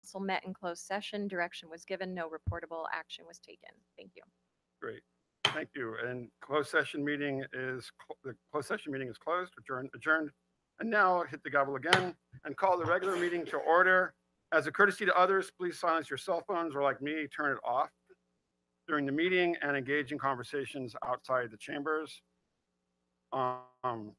council met in closed session. Direction was given. No reportable action was taken. Thank you. Great. Thank you. And the closed session meeting is closed, adjourned. And now hit the gavel again and call the regular meeting to order. As a courtesy to others, please silence your cell phones or, like me, turn it off during the meeting and engage in conversations outside the chambers. And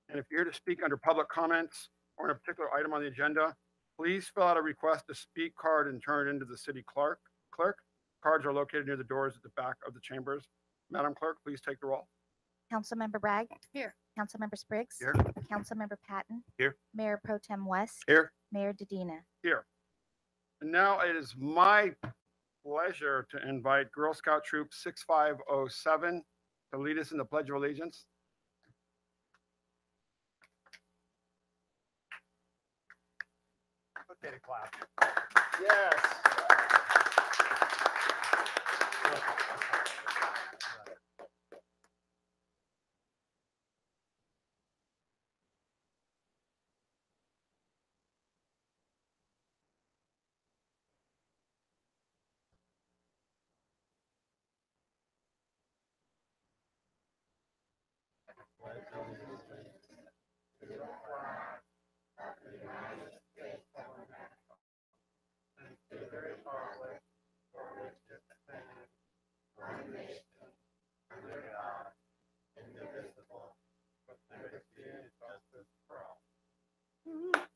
if you're here to speak under public comments or on a particular item on the agenda, please fill out a request to speak card and turn it into the city clerk. Cards are located near the doors at the back of the chambers. Madam Clerk, please take the roll. Councilmember Bragg. Here. Councilmember Spriggs. Here. Councilmember Patton. Here. Mayor Pro Tem West. Here. Mayor Dedina. Here. And now it is my pleasure to invite Girl Scout Troop 6507 to lead us in the Pledge of Allegiance. Okay, clap. Yes.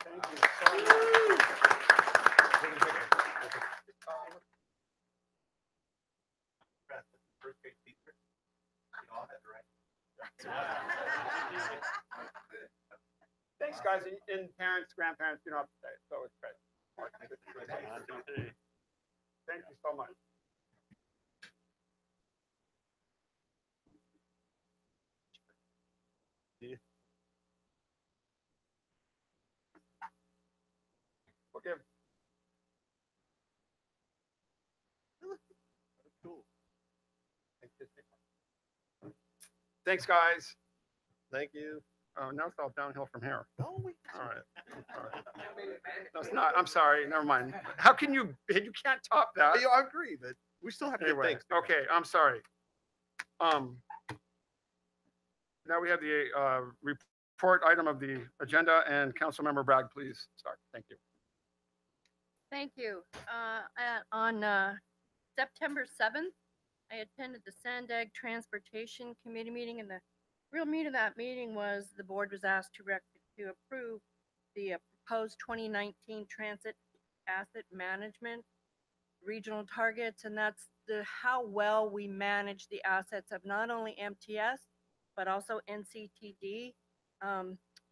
Thank you so much. Thanks, guys, and parents, grandparents, you know, so it's great. Thank you so much. We'll give. Thanks, guys. Thank you. Oh, now it's all downhill from here. No, we. All right. No, it's not. I'm sorry. Never mind. How can you can't top that. I agree, but we still have to Anyway, get things. okay, I'm sorry. Now we have the report item of the agenda, and Councilmember Bragg, please start. Thank you. Thank you. On September 7th, I attended the Sandag Transportation Committee meeting, and the real meat of that meeting was the board was asked to approve the proposed 2019 transit asset management regional targets, and that's how well we manage the assets of not only MTS but also NCTD.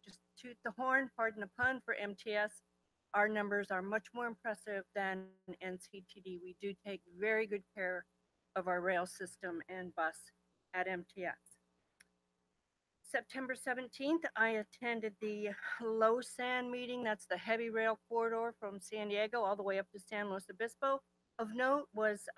Just toot the horn, pardon the pun, for MTS. Our numbers are much more impressive than NCTD. We do take very good care of our rail system and bus at MTS. September 17th, I attended the LOSAN meeting. That's the heavy rail corridor from San Diego all the way up to San Luis Obispo. Of note was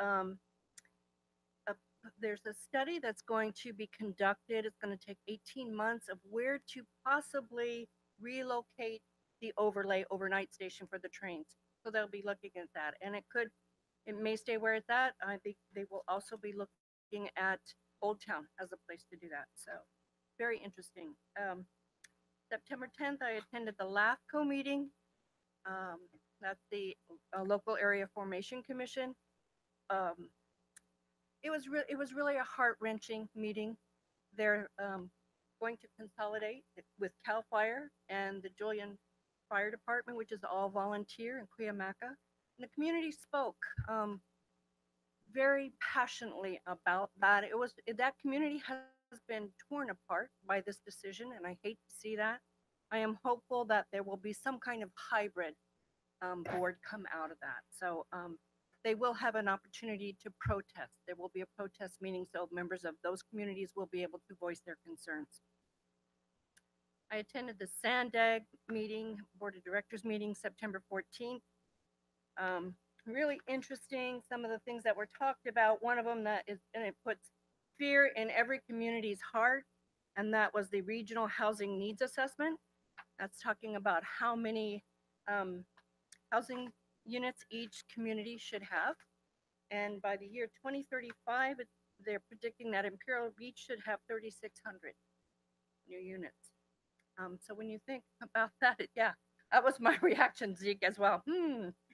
there's a study that's going to be conducted. It's going to take 18 months of where to possibly relocate the overlay overnight station for the trains. So they'll be looking at that, and it may stay where it's at. I think they will also be looking at Old Town as a place to do that. So very interesting. September 10th, I attended the LAFCO meeting. That's the local area formation commission. It was really a heart-wrenching meeting. They're going to consolidate with CAL FIRE and the Julian Fire Department, which is all volunteer in Cuyamaca. And the community spoke very passionately about that. That community has been torn apart by this decision, and I hate to see that. I am hopeful that there will be some kind of hybrid board come out of that. So they will have an opportunity to protest. There will be a protest meeting, so members of those communities will be able to voice their concerns. I attended the Sandag meeting, Board of Directors meeting, September 14th. Really interesting, some of the things that were talked about. One of them and it puts fear in every community's heart, and that was the regional housing needs assessment. That's talking about how many housing units each community should have. And by the year 2035, they're predicting that Imperial Beach should have 3,600 new units. So when you think about that, yeah, that was my reaction, Zeke, as well.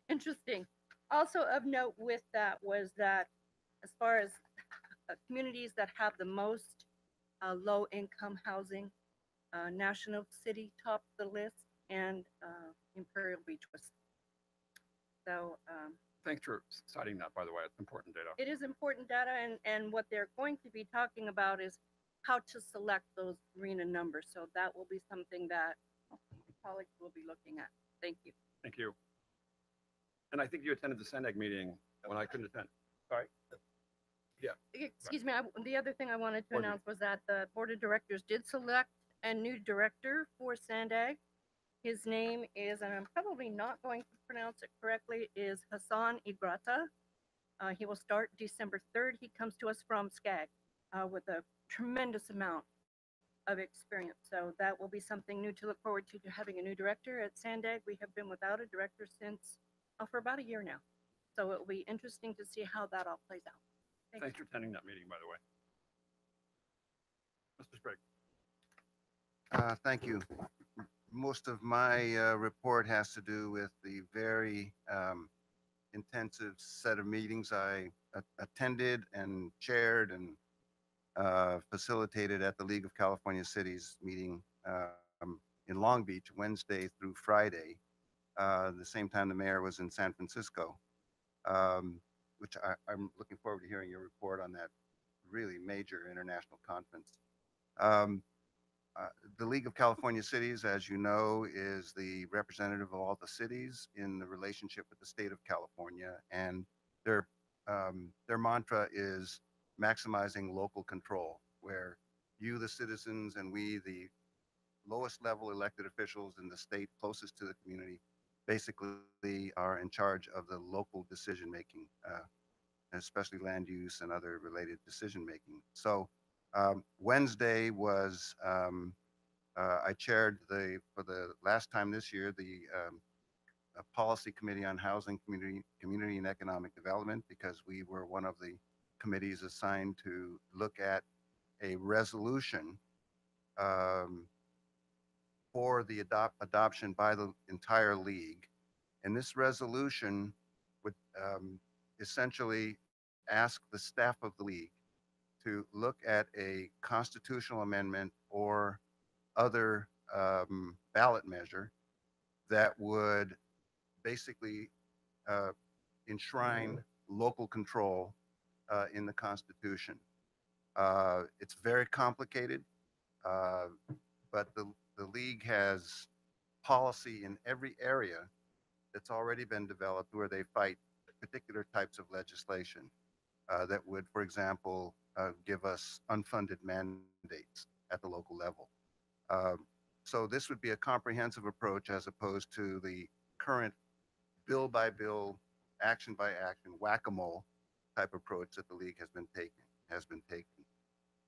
Interesting. Also of note with that was that as far as communities that have the most low income housing, National City topped the list, and Imperial Beach was. So Thanks for citing that, by the way. It's important data. it is important data, and what they're going to be talking about is how to select those RENA numbers. So that will be something that colleagues will be looking at. Thank you. Thank you. And I think you attended the SENDEG meeting when I couldn't attend. Sorry? Excuse me, the other thing I wanted to Board meeting. announce was that the board of directors did select a new director for Sandag. His name is, and I'm probably not going to pronounce it correctly, is Hassan Igrata. He will start December 3rd. He comes to us from SCAG with a tremendous amount of experience. So that will be something new to look forward to having a new director at Sandag. We have been without a director since for about a year now. So it will be interesting to see how that all plays out. Thanks for attending that meeting, by the way. Mr. Sprague. Thank you. Most of my report has to do with the very intensive set of meetings I attended and chaired and facilitated at the League of California Cities meeting in Long Beach, Wednesday through Friday. The same time the mayor was in San Francisco, which I'm looking forward to hearing your report on that really major international conference. The League of California Cities, as you know, is the representative of all the cities in the relationship with the state of California, and their mantra is maximizing local control, where you, the citizens, and we, the lowest level elected officials in the state closest to the community, basically are in charge of the local decision making, especially land use and other related decision making. So Wednesday was, I chaired for the last time this year, the policy committee on housing, community and economic development, because we were one of the committees assigned to look at a resolution for the adoption by the entire league. And this resolution would essentially ask the staff of the league to look at a constitutional amendment or other ballot measure that would basically enshrine local control in the Constitution. It's very complicated, but the league has policy in every area that's already been developed where they fight particular types of legislation that would, for example, give us unfunded mandates at the local level. So this would be a comprehensive approach as opposed to the current bill by bill, action by action, whack-a-mole type approach that the league has been taking.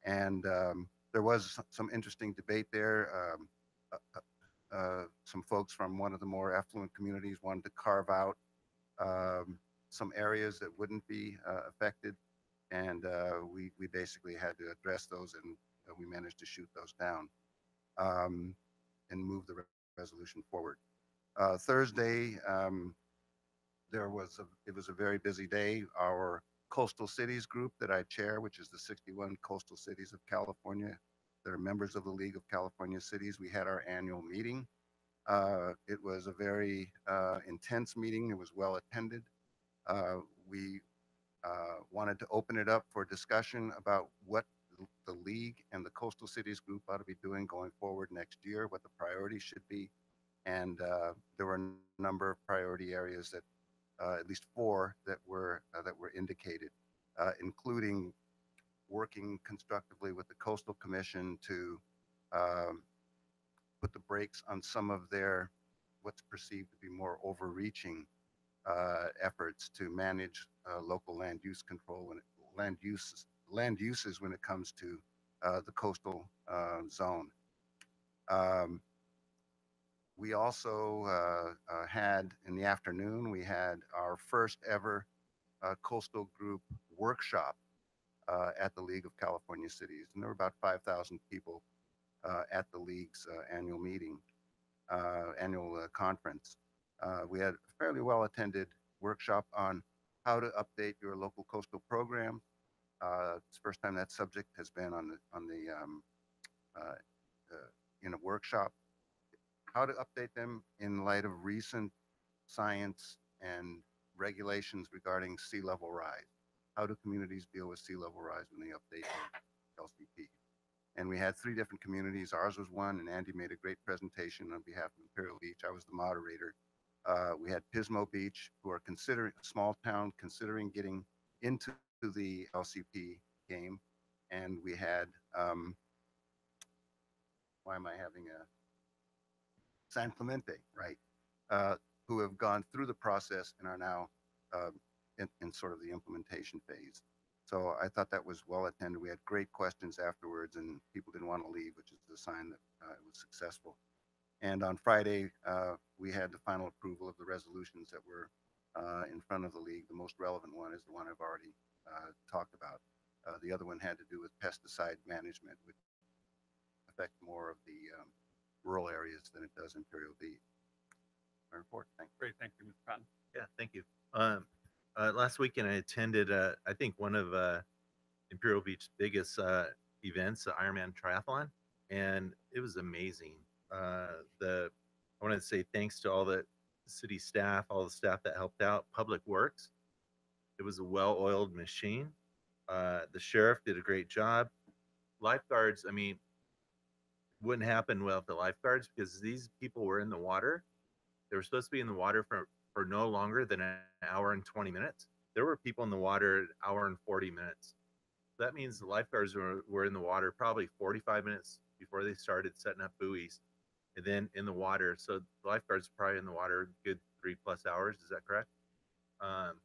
And there was some interesting debate there. Some folks from one of the more affluent communities wanted to carve out some areas that wouldn't be affected. And we basically had to address those, and we managed to shoot those down and move the resolution forward. Thursday, it was a very busy day. Our coastal cities group that I chair, which is the 61 coastal cities of California that are members of the League of California Cities, we had our annual meeting. It was a very intense meeting. It was well attended. We wanted to open it up for discussion about what the league and the coastal cities group ought to be doing going forward next year, what the priorities should be. And there were a number of priority areas that at least 4 that were indicated, including working constructively with the Coastal Commission to put the brakes on some of their what's perceived to be more overreaching efforts to manage local land use control and land uses when it comes to the coastal zone. We also had in the afternoon, we had our first ever coastal group workshop at the League of California Cities. And there were about 5,000 people at the League's annual meeting, annual conference. We had a fairly well attended workshop on how to update your local coastal program. It's the first time that subject has been uh, in a workshop. How to update them in light of recent science and regulations regarding sea level rise. How do communities deal with sea level rise when they update their LCP? And we had 3 different communities. Ours was one, and Andy made a great presentation on behalf of Imperial Beach. I was the moderator. We had Pismo Beach, who are considering a small town, considering getting into the LCP game. And we had, why am I having a San Clemente, right? Who have gone through the process and are now in sort of the implementation phase. So I thought that was well attended. We had great questions afterwards, and people didn't want to leave, which is a sign that it was successful. And on Friday, we had the final approval of the resolutions that were in front of the league. The most relevant one is the one I've already talked about. The other one had to do with pesticide management, which affects more of the rural areas than it does Imperial Beach. My report. Thanks. Great, thank you, Mr. Patton. Yeah, thank you. Last weekend I attended, I think one of Imperial Beach's biggest events, the Ironman Triathlon, and it was amazing. I want to say thanks to all the city staff, all the staff that helped out. Public Works, it was a well-oiled machine. The sheriff did a great job. Lifeguards, I mean, wouldn't happen without the lifeguards because these people were in the water. They were supposed to be in the water for no longer than an hour and 20 minutes. There were people in the water an hour and 40 minutes. That means the lifeguards were in the water probably 45 minutes before they started setting up buoys and then in the water. So the lifeguards probably in the water a good 3+ hours. Is that correct? And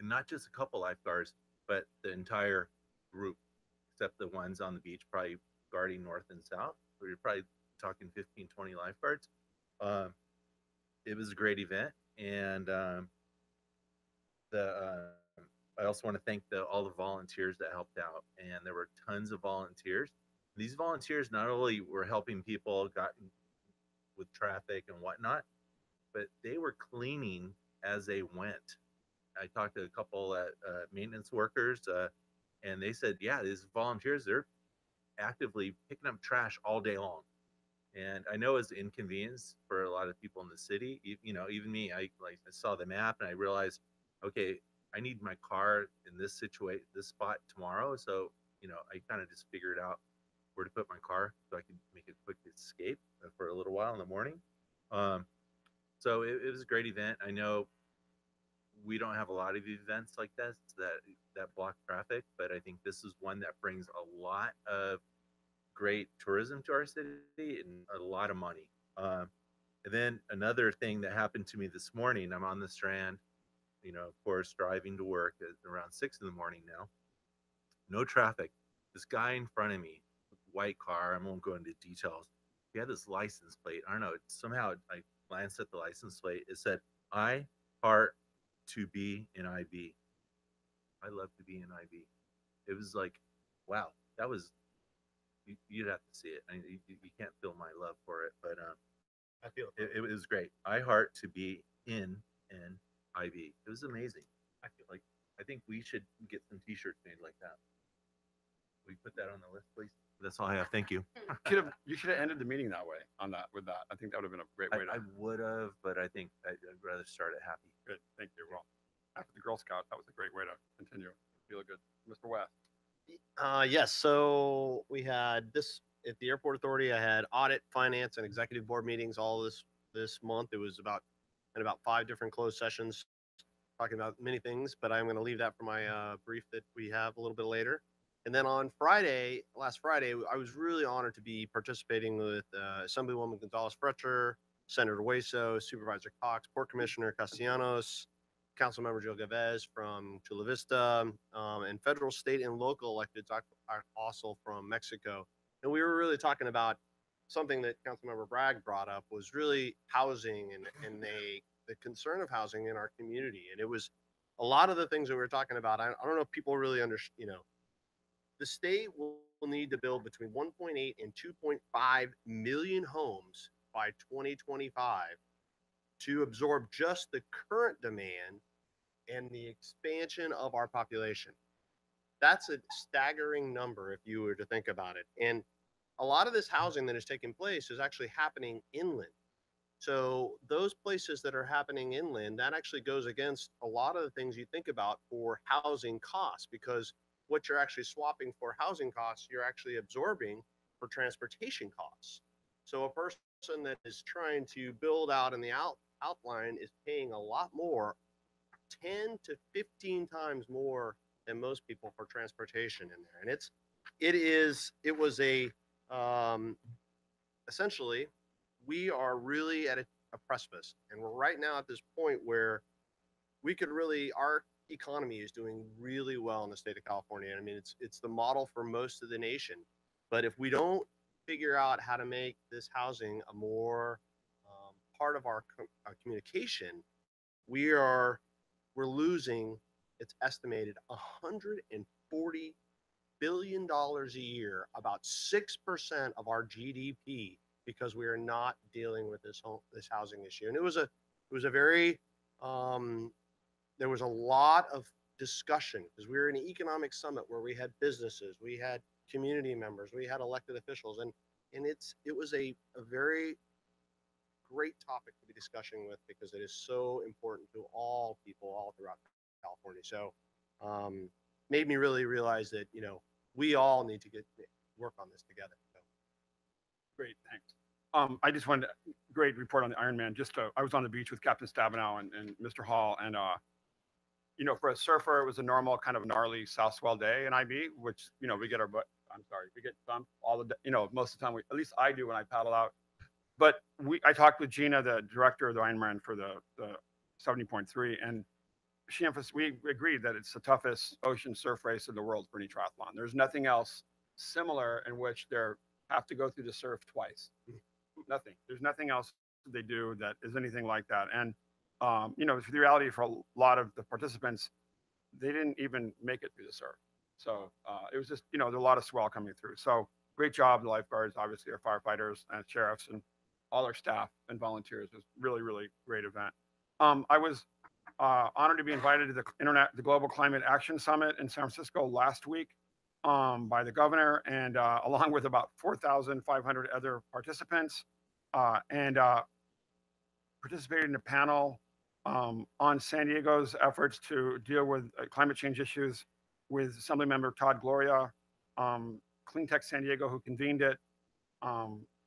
not just a couple lifeguards, but the entire group, except the ones on the beach, probably guarding north and south. So you're probably talking 15, 20 lifeguards. It was a great event, and I also want to thank all the volunteers that helped out, and there were tons of volunteers. These volunteers not only were helping people got with traffic and whatnot, but they were cleaning as they went. I talked to a couple maintenance workers, and they said, yeah, these volunteers, they're actively picking up trash all day long. And I know it's inconvenience for a lot of people in the city. Even me, I saw the map and I realized, okay, I need my car in this spot tomorrow. So, I kind of just figured out where to put my car so I could make a quick escape for a little while in the morning. So it was a great event. I know we don't have a lot of events like this that block traffic, but I think this is one that brings a lot of great tourism to our city and a lot of money. And then another thing that happened to me this morning, I'm on the Strand, of course, driving to work at around 6 in the morning now. No traffic. This guy in front of me, white car, I won't go into details. He had this license plate. I don't know. Somehow I glanced at the license plate. It said, I heart to be in IB. I love to be in IB. It was like, wow, that was, you'd have to see it. I mean, you can't feel my love for it, but I feel it was great. I heart to be in IB. It was amazing. I think we should get some T-shirts made like that. We put that on the list, please. That's all I have. Thank you. You should have ended the meeting that way with that. I think that would have been a great way to. I would have, but I think I'd rather start it happy. Good, thank you. Well, after the Girl Scouts, that was a great way to continue. Feel good. Mr. West. Yes. So we had this at the airport authority. I had audit, finance, and executive board meetings all this month. It was about 5 different closed sessions talking about many things, but I'm going to leave that for my brief that we have a little bit later. And then on last Friday, I was really honored to be participating with Assemblywoman Gonzalez-Fletcher, Senator Hueso, Supervisor Cox, Port Commissioner Castellanos, Councilmember Joe Gavez from Chula Vista, and federal, state, and local electeds also from Mexico. And we were really talking about something that Councilmember Bragg brought up was really housing and the concern of housing in our community. And it was a lot of the things that we were talking about. I don't know if people really understand, the state will need to build between 1.8 and 2.5 million homes by 2025 to absorb just the current demand and the expansion of our population. That's a staggering number if you were to think about it. And a lot of this housing that is taking place is actually happening inland. So those places that are happening inland, that actually goes against a lot of the things you think about for housing costs, because what you're actually swapping for housing costs, you're actually absorbing for transportation costs. So a person that is trying to build out in the outline is paying a lot more, 10 to 15 times more than most people for transportation in there. And it was a, essentially, we are really at a precipice, and we're right now at this point where we could really, our economy is doing really well in the state of California. I mean, it's the model for most of the nation. But if we don't figure out how to make this housing a more part of our communication, we're losing. It's estimated $140 billion a year, about 6% of our GDP, because we are not dealing with this housing issue. And it was a very there was a lot of discussion because we were in an economic summit where we had businesses, we had community members, we had elected officials, and it was a very great topic to be discussing with because it is so important to all people all throughout California. So made me really realize that we all need to work on this together. So. Great, thanks. I just wanted to, great report on the Ironman. I was on the beach with Captain Stabenow and Mr. Hall, and for a surfer, it was a normal kind of gnarly south swell day in IB, which we get we get thumped all the most of the time. At least I do when I paddle out. But I talked with Gina, the director of the Ironman for the 70.3, and we agreed that it's the toughest ocean surf race in the world for any triathlon. There's nothing else similar in which they have to go through the surf twice. Nothing. There's nothing else they do that is anything like that. And the reality for a lot of the participants, they didn't even make it through the surf. So it was just there's a lot of swell coming through. So great job, the lifeguards, obviously our firefighters and sheriffs and all our staff and volunteers. It was really, really great event. I was honored to be invited to the Global Climate Action Summit in San Francisco last week by the governor, and along with about 4,500 other participants, and participated in a panel on San Diego's efforts to deal with climate change issues with Assemblymember Todd Gloria, Clean Tech San Diego, who convened it,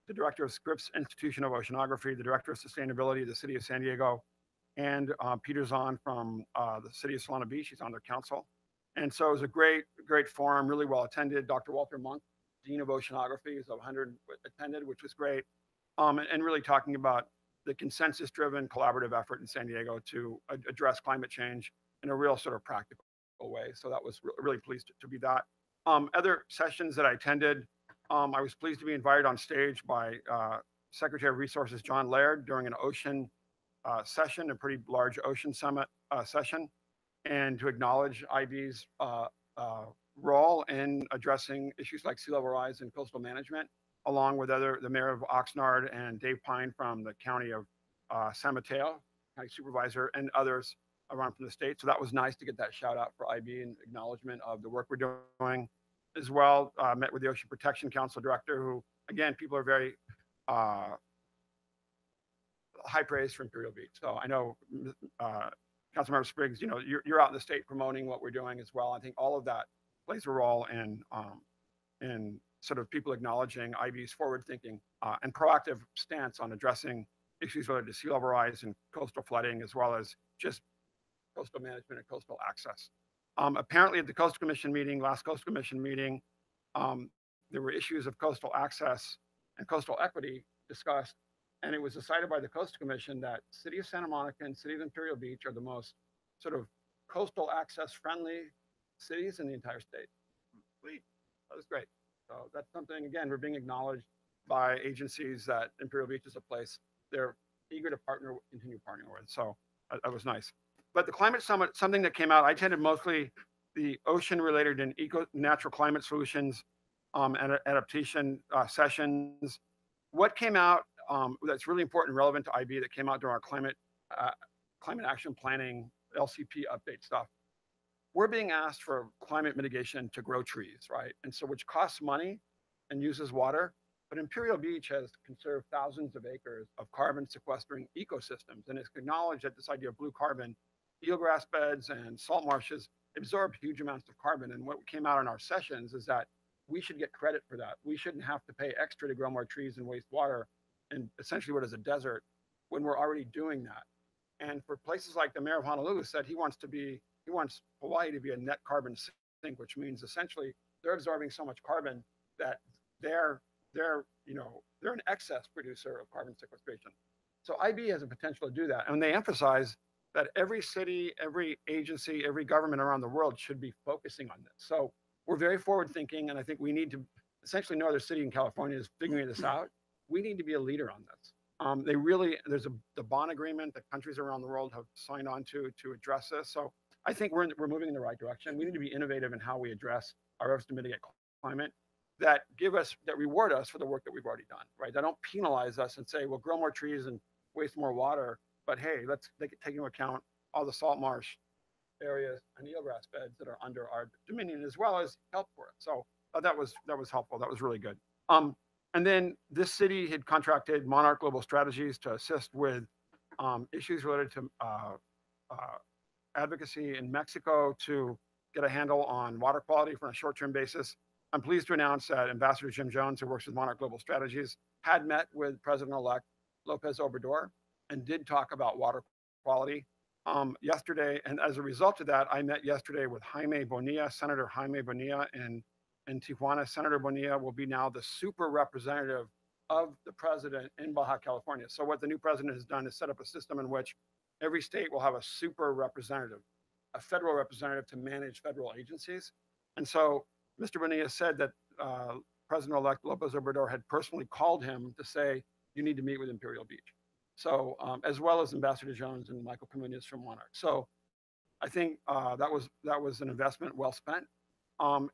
the director of Scripps Institution of Oceanography, the director of Sustainability of the City of San Diego, and Peter Zahn from the City of Solana Beach. He's on their council. And so it was a great, great forum, really well attended. Dr. Walter Monk, Dean of Oceanography, is 100 attended, which was great. And really talking about the consensus-driven collaborative effort in San Diego to address climate change in a real sort of practical way. So that was really pleased to be that. Other sessions that I attended, I was pleased to be invited on stage by Secretary of Resources John Laird during an ocean session, a pretty large ocean summit session, and to acknowledge IB's role in addressing issues like sea level rise and coastal management, along with the mayor of Oxnard and Dave Pine from the county of San Mateo, county supervisor, and others around from the state. So that was nice to get that shout out for IB and acknowledgement of the work we're doing. As well, met with the Ocean Protection Council director, who, again, people are very high praise for Imperial Beach. So I know Councilmember Spriggs, you're out in the state promoting what we're doing as well. I think all of that plays a role in sort of people acknowledging IB's forward-thinking and proactive stance on addressing issues related to sea level rise and coastal flooding, as well as just coastal management and coastal access. Apparently at the last Coastal Commission meeting, there were issues of coastal access and coastal equity discussed, and it was decided by the Coastal Commission that City of Santa Monica and City of Imperial Beach are the most sort of coastal access friendly cities in the entire state. Sweet, that was great. So that's something, again, we're being acknowledged by agencies that Imperial Beach is a place they're eager to continue partnering with. So that was nice. But the climate summit, something that came out, I attended mostly the ocean-related and natural climate solutions and adaptation sessions. What came out that's really important and relevant to IB that came out during our uh, climate action planning LCP update stuff. We're being asked for climate mitigation to grow trees, right? And so which costs money and uses water. But Imperial Beach has conserved thousands of acres of carbon sequestering ecosystems, and it's acknowledged that this idea of blue carbon, eelgrass beds and salt marshes absorb huge amounts of carbon. And what came out in our sessions is that we should get credit for that. We shouldn't have to pay extra to grow more trees and waste water in essentially what is a desert when we're already doing that. And for places like the mayor of Honolulu said he wants Hawaii to be a net carbon sink, which means essentially they're absorbing so much carbon that they're an excess producer of carbon sequestration. So IB has a potential to do that. And they emphasize that every city, every agency, every government around the world should be focusing on this. So we're very forward thinking, and I think we need to essentially no other city in California is figuring this out. We need to be a leader on this. There's the bond agreement that countries around the world have signed on to address this. So I think we're moving in the right direction. We need to be innovative in how we address our efforts to mitigate climate that reward us for the work that we've already done, right? That don't penalize us and say, well, grow more trees and waste more water, but hey, let's take into account all the salt marsh areas and eelgrass beds that are under our dominion as well as help for it. So that was helpful. That was really good. And then this city had contracted Monarch Global Strategies to assist with issues related to advocacy in Mexico to get a handle on water quality from a short-term basis. I'm pleased to announce that Ambassador Jim Jones, who works with Monarch Global Strategies, had met with President-elect Lopez Obrador and did talk about water quality yesterday. And as a result of that, I met yesterday with Senator Jaime Bonilla in Tijuana. Senator Bonilla will be now the super representative of the president in Baja California. So what the new president has done is set up a system in which every state will have a super representative, a federal representative to manage federal agencies. And so Mr. Bonilla said that President-elect Lopez Obrador had personally called him to say, you need to meet with Imperial Beach. So as well as Ambassador Jones and Michael Comunez from Monarch. So I think that was an investment well spent.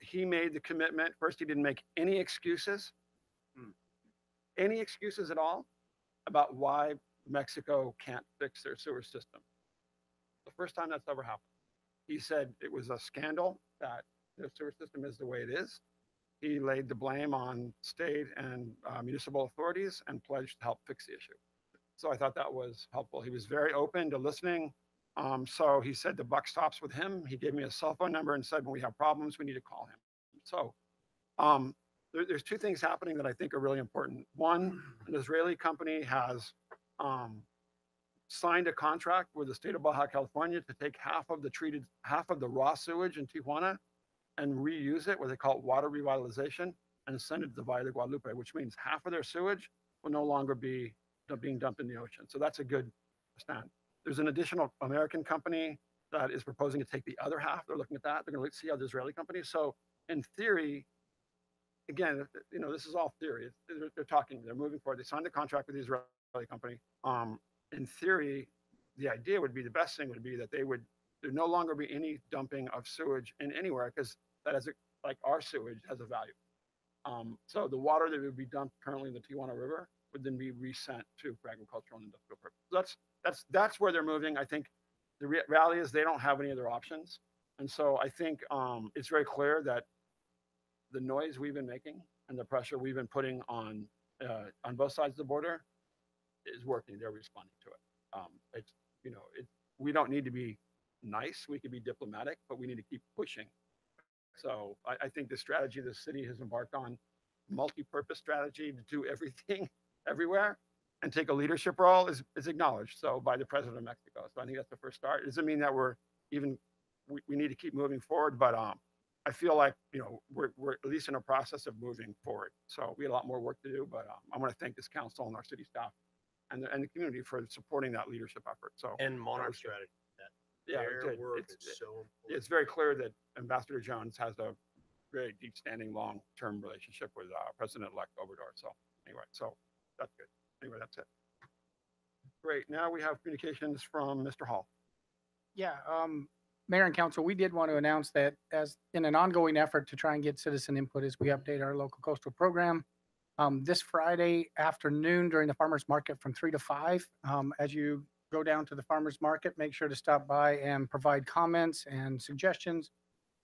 He made the commitment. First, he didn't make any excuses at all about why Mexico can't fix their sewer system. The first time that's ever happened. He said it was a scandal that their sewer system is the way it is. He laid the blame on state and municipal authorities and pledged to help fix the issue. So I thought that was helpful. He was very open to listening. So he said the buck stops with him. He gave me a cell phone number and said, when we have problems, we need to call him. So there's two things happening that I think are really important. One, an Israeli company has signed a contract with the state of Baja California to take half of the raw sewage in Tijuana and reuse it, what they call water revitalization, and send it to the Valle de Guadalupe, which means half of their sewage will no longer be being dumped in the ocean. So that's a good stand. There's an additional American company that is proposing to take the other half. They're looking at that. They're going to see how the Israeli company. So in theory, again, this is all theory. They're moving forward. They signed a contract with the Israeli company. In theory, the idea would be, the best thing would be that there no longer be any dumping of sewage in anywhere, because that is like our sewage has a value. So the water that would be dumped currently in the Tijuana River would then be resent for agricultural and industrial purposes. That's where they're moving. I think the reality is they don't have any other options. And so I think it's very clear that the noise we've been making and the pressure we've been putting on both sides of the border is working. They're responding to it. We don't need to be nice. We can be diplomatic, but we need to keep pushing. So I think the strategy the city has embarked on, multi-purpose strategy to do everything everywhere and take a leadership role, is acknowledged by the president of Mexico. So I think that's the first start. It doesn't mean that we need to keep moving forward, but I feel like we're at least in a process of moving forward. So we have a lot more work to do, but I want to thank this council and our city staff and the community for supporting that leadership effort. So And Monarch strategy. Their work is so important. It's very clear that Ambassador Jones has a very deep-standing, long-term relationship with President-elect Obrador. So Anyway, so that's good. Anyway, that's it. Great. Now we have communications from Mr. Hall. Yeah, Mayor and Council, we did want to announce that as in an ongoing effort to try and get citizen input as we update our local coastal program. This Friday afternoon during the farmer's market from 3 to 5, as you go down to the farmer's market, make sure to stop by and provide comments and suggestions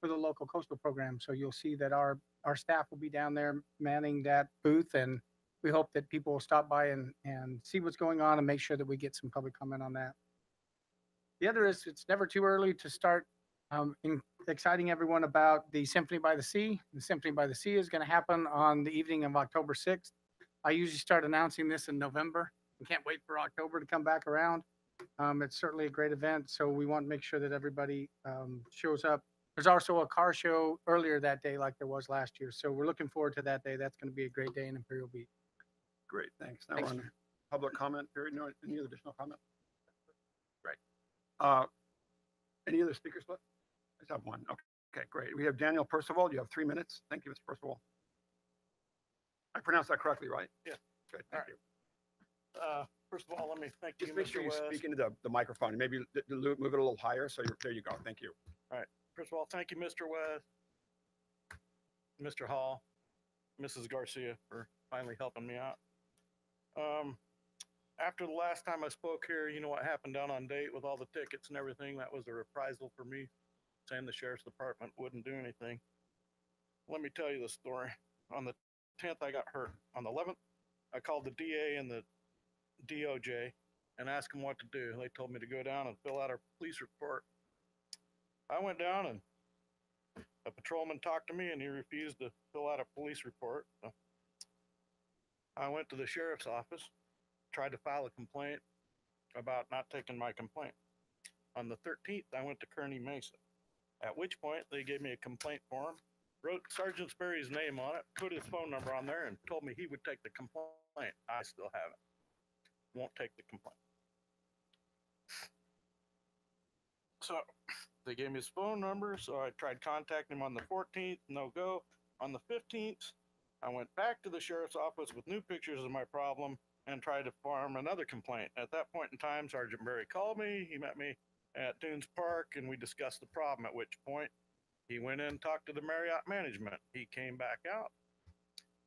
for the local coastal program. So you'll see that our staff will be down there manning that booth, and we hope that people will stop by and see what's going on and make sure that we get some public comment on that. The other is it's never too early to start exciting everyone about the Symphony by the Sea. The Symphony by the Sea is going to happen on the evening of October 6th. I usually start announcing this in November. I can't wait for October to come back around. It's certainly a great event, so we want to make sure that everybody shows up. There's also a car show earlier that day like there was last year, so we're looking forward to that day. That's going to be a great day in Imperial Beach. Great, thanks. Now Thanks. on public comment period. No, any additional comment? Great. Any other speakers left? I just have one. Okay, great. We have Daniel Percival. You have 3 minutes. Thank you, Mr. Percival. I pronounced that correctly, right? Yeah. Good, All thank right. you. First of all, let me thank you, Just make sure Mr. you West. speak into the microphone. Maybe move it a little higher. So there you go. Thank you. First of all, thank you, Mr. West, Mr. Hall, Mrs. Garcia for finally helping me out. After the last time I spoke here, you know what happened down on Date with all the tickets and everything? That was a reprisal for me, saying the sheriff's department wouldn't do anything. Let me tell you the story. On the 10th, I got hurt. On the 11th, I called the DA and the DOJ and asked them what to do. They told me to go down and fill out a police report. I went down and a patrolman talked to me and he refused to fill out a police report. So I went to the sheriff's office, tried to file a complaint about not taking my complaint. On the 13th, I went to Kearney Mesa, at which point they gave me a complaint form, wrote Sergeant Sperry's name on it, put his phone number on there, and told me he would take the complaint. I still haven't. Won't take the complaint. So they gave me his phone number, so I tried contacting him on the 14th, no go. On the 15th, I went back to the sheriff's office with new pictures of my problem and tried to farm another complaint. At that point in time, Sergeant Berry called me. He met me at Dunes Park and we discussed the problem, at which point he went in and talked to the Marriott management. He came back out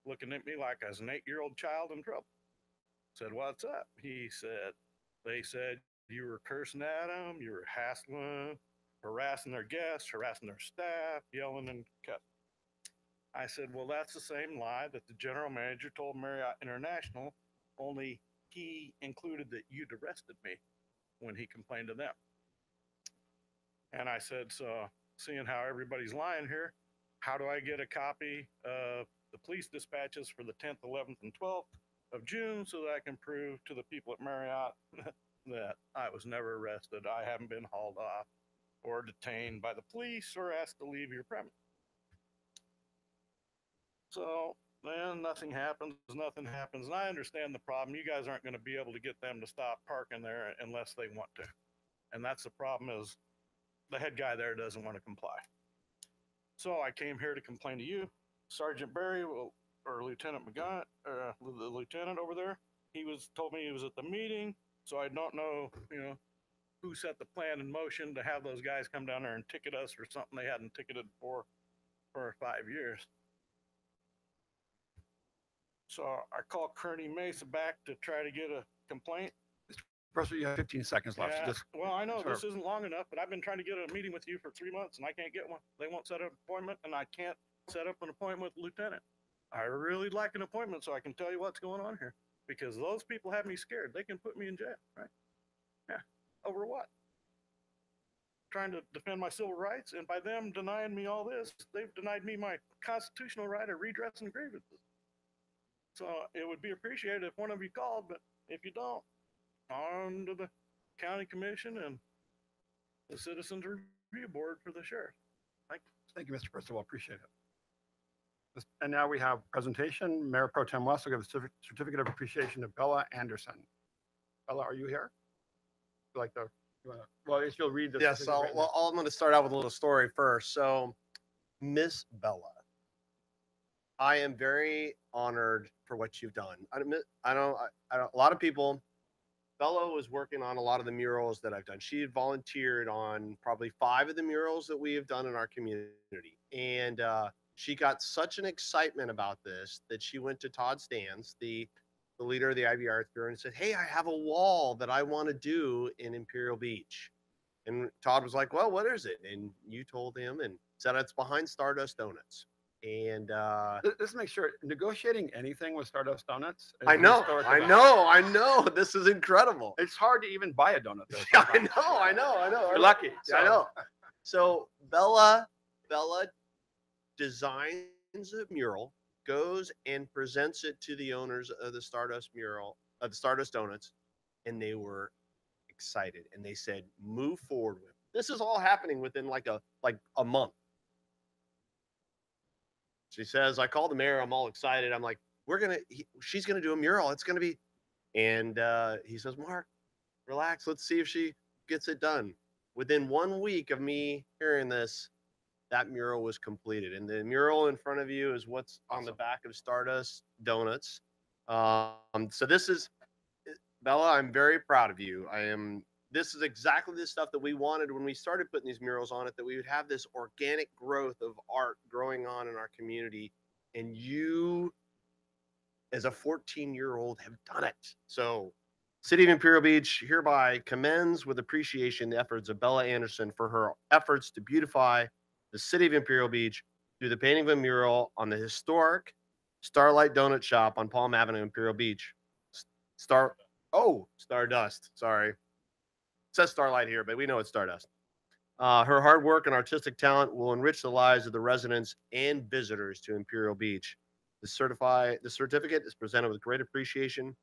looking at me like I was an 8-year-old child in trouble. Said, "What's up?" He said, "They said you were cursing at them, you were hassling, harassing their guests, harassing their staff, yelling and cussing." I said, "Well, that's the same lie that the general manager told Marriott International, only he included that you'd arrested me when he complained to them." And I said, "So seeing how everybody's lying here, how do I get a copy of the police dispatches for the 10th, 11th, and 12th of June so that I can prove to the people at Marriott that I was never arrested, I haven't been hauled off or detained by the police or asked to leave your premise?" So then nothing happens, and I understand the problem. You guys aren't going to be able to get them to stop parking there unless they want to. And that's the problem, is the head guy there doesn't want to comply. So I came here to complain to you. Sergeant Berry, or Lieutenant McGunt, the lieutenant over there, told me he was at the meeting, so I don't know, who set the plan in motion to have those guys come down there and ticket us for something they hadn't ticketed for 5 years. So I called Kearney Mesa back to try to get a complaint. Professor, you have 15 seconds left. So Yeah, just well, I know sort this isn't long enough, but I've been trying to get a meeting with you for 3 months and I can't get one. They won't set up an appointment, and I can't set up an appointment with the lieutenant. I really like an appointment so I can tell you what's going on here, because those people have me scared. They can put me in jail, right? Yeah. Over what? Trying to defend my civil rights, and by them denying me all this, they've denied me my constitutional right of redress and grievances. So it would be appreciated if one of you called, but if you don't, on to the county commission and the citizens review board for the sheriff. thank you, Mr. Percival. Appreciate it. And now we have presentation. Mayor Pro Tem West will give a certificate of appreciation to Bella Anderson. Bella, are you here? Well, if you'll read this. Yes, I'm going to start out with a little story first. So, Miss Bella I am very honored for what you've done. A lot of people, Bella was working on a lot of the murals that I've done. She had volunteered on probably 5 of the murals that we have done in our community. And she got such an excitement about this that she went to Todd Stans, the leader of the IB Arts Bureau, and said, "Hey, I have a wall that I want to do in Imperial Beach." And Todd was like, "Well, what is it?" And you told him and said it's behind Stardust Donuts. And Let's make sure, negotiating anything with Stardust Donuts. is I an know, historic I event. know, I know. This is incredible. It's hard to even buy a donut there. Yeah, I sometimes. know, I know, I know. You're lucky. I know. So Bella designs a mural, goes and presents it to the owners of the Stardust mural, of the Stardust Donuts, and they were excited and they said, "Move forward with it." This is all happening within like a month. She says, "I called the mayor. I'm all excited. I'm like, she's gonna do a mural. It's gonna be," and he says, "Mark, relax. Let's see if she gets it done." Within 1 week of me hearing this, that mural was completed. And the mural in front of you is what's on the back of Stardust Donuts. So this is, Bella, I'm very proud of you. This is exactly the stuff that we wanted when we started putting these murals on it, that we would have this organic growth of art growing on in our community. And you, as a 14-year-old, have done it. So City of Imperial Beach hereby commends with appreciation the efforts of Bella Anderson for her efforts to beautify the City of Imperial Beach through the painting of a mural on the historic Starlight Donut Shop on Palm Avenue, Imperial Beach. Stardust. Sorry. It says Starlight here, but we know it's Stardust. Her hard work and artistic talent will enrich the lives of the residents and visitors to Imperial Beach. The certificate is presented with great appreciation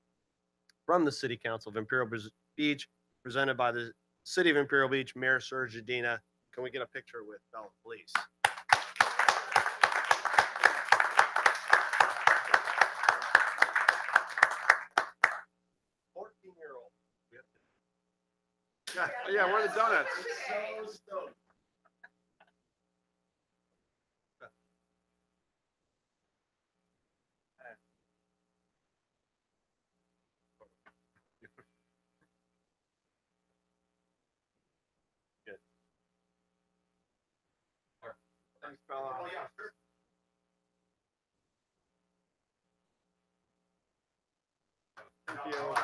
from the City Council of Imperial Beach, presented by the City of Imperial Beach Mayor Serge Udina. Can we get a picture with Bella, please? Yeah, we're the donuts. So stoked. Good. Thanks, Bella. Oh, yeah, sure. Thank you.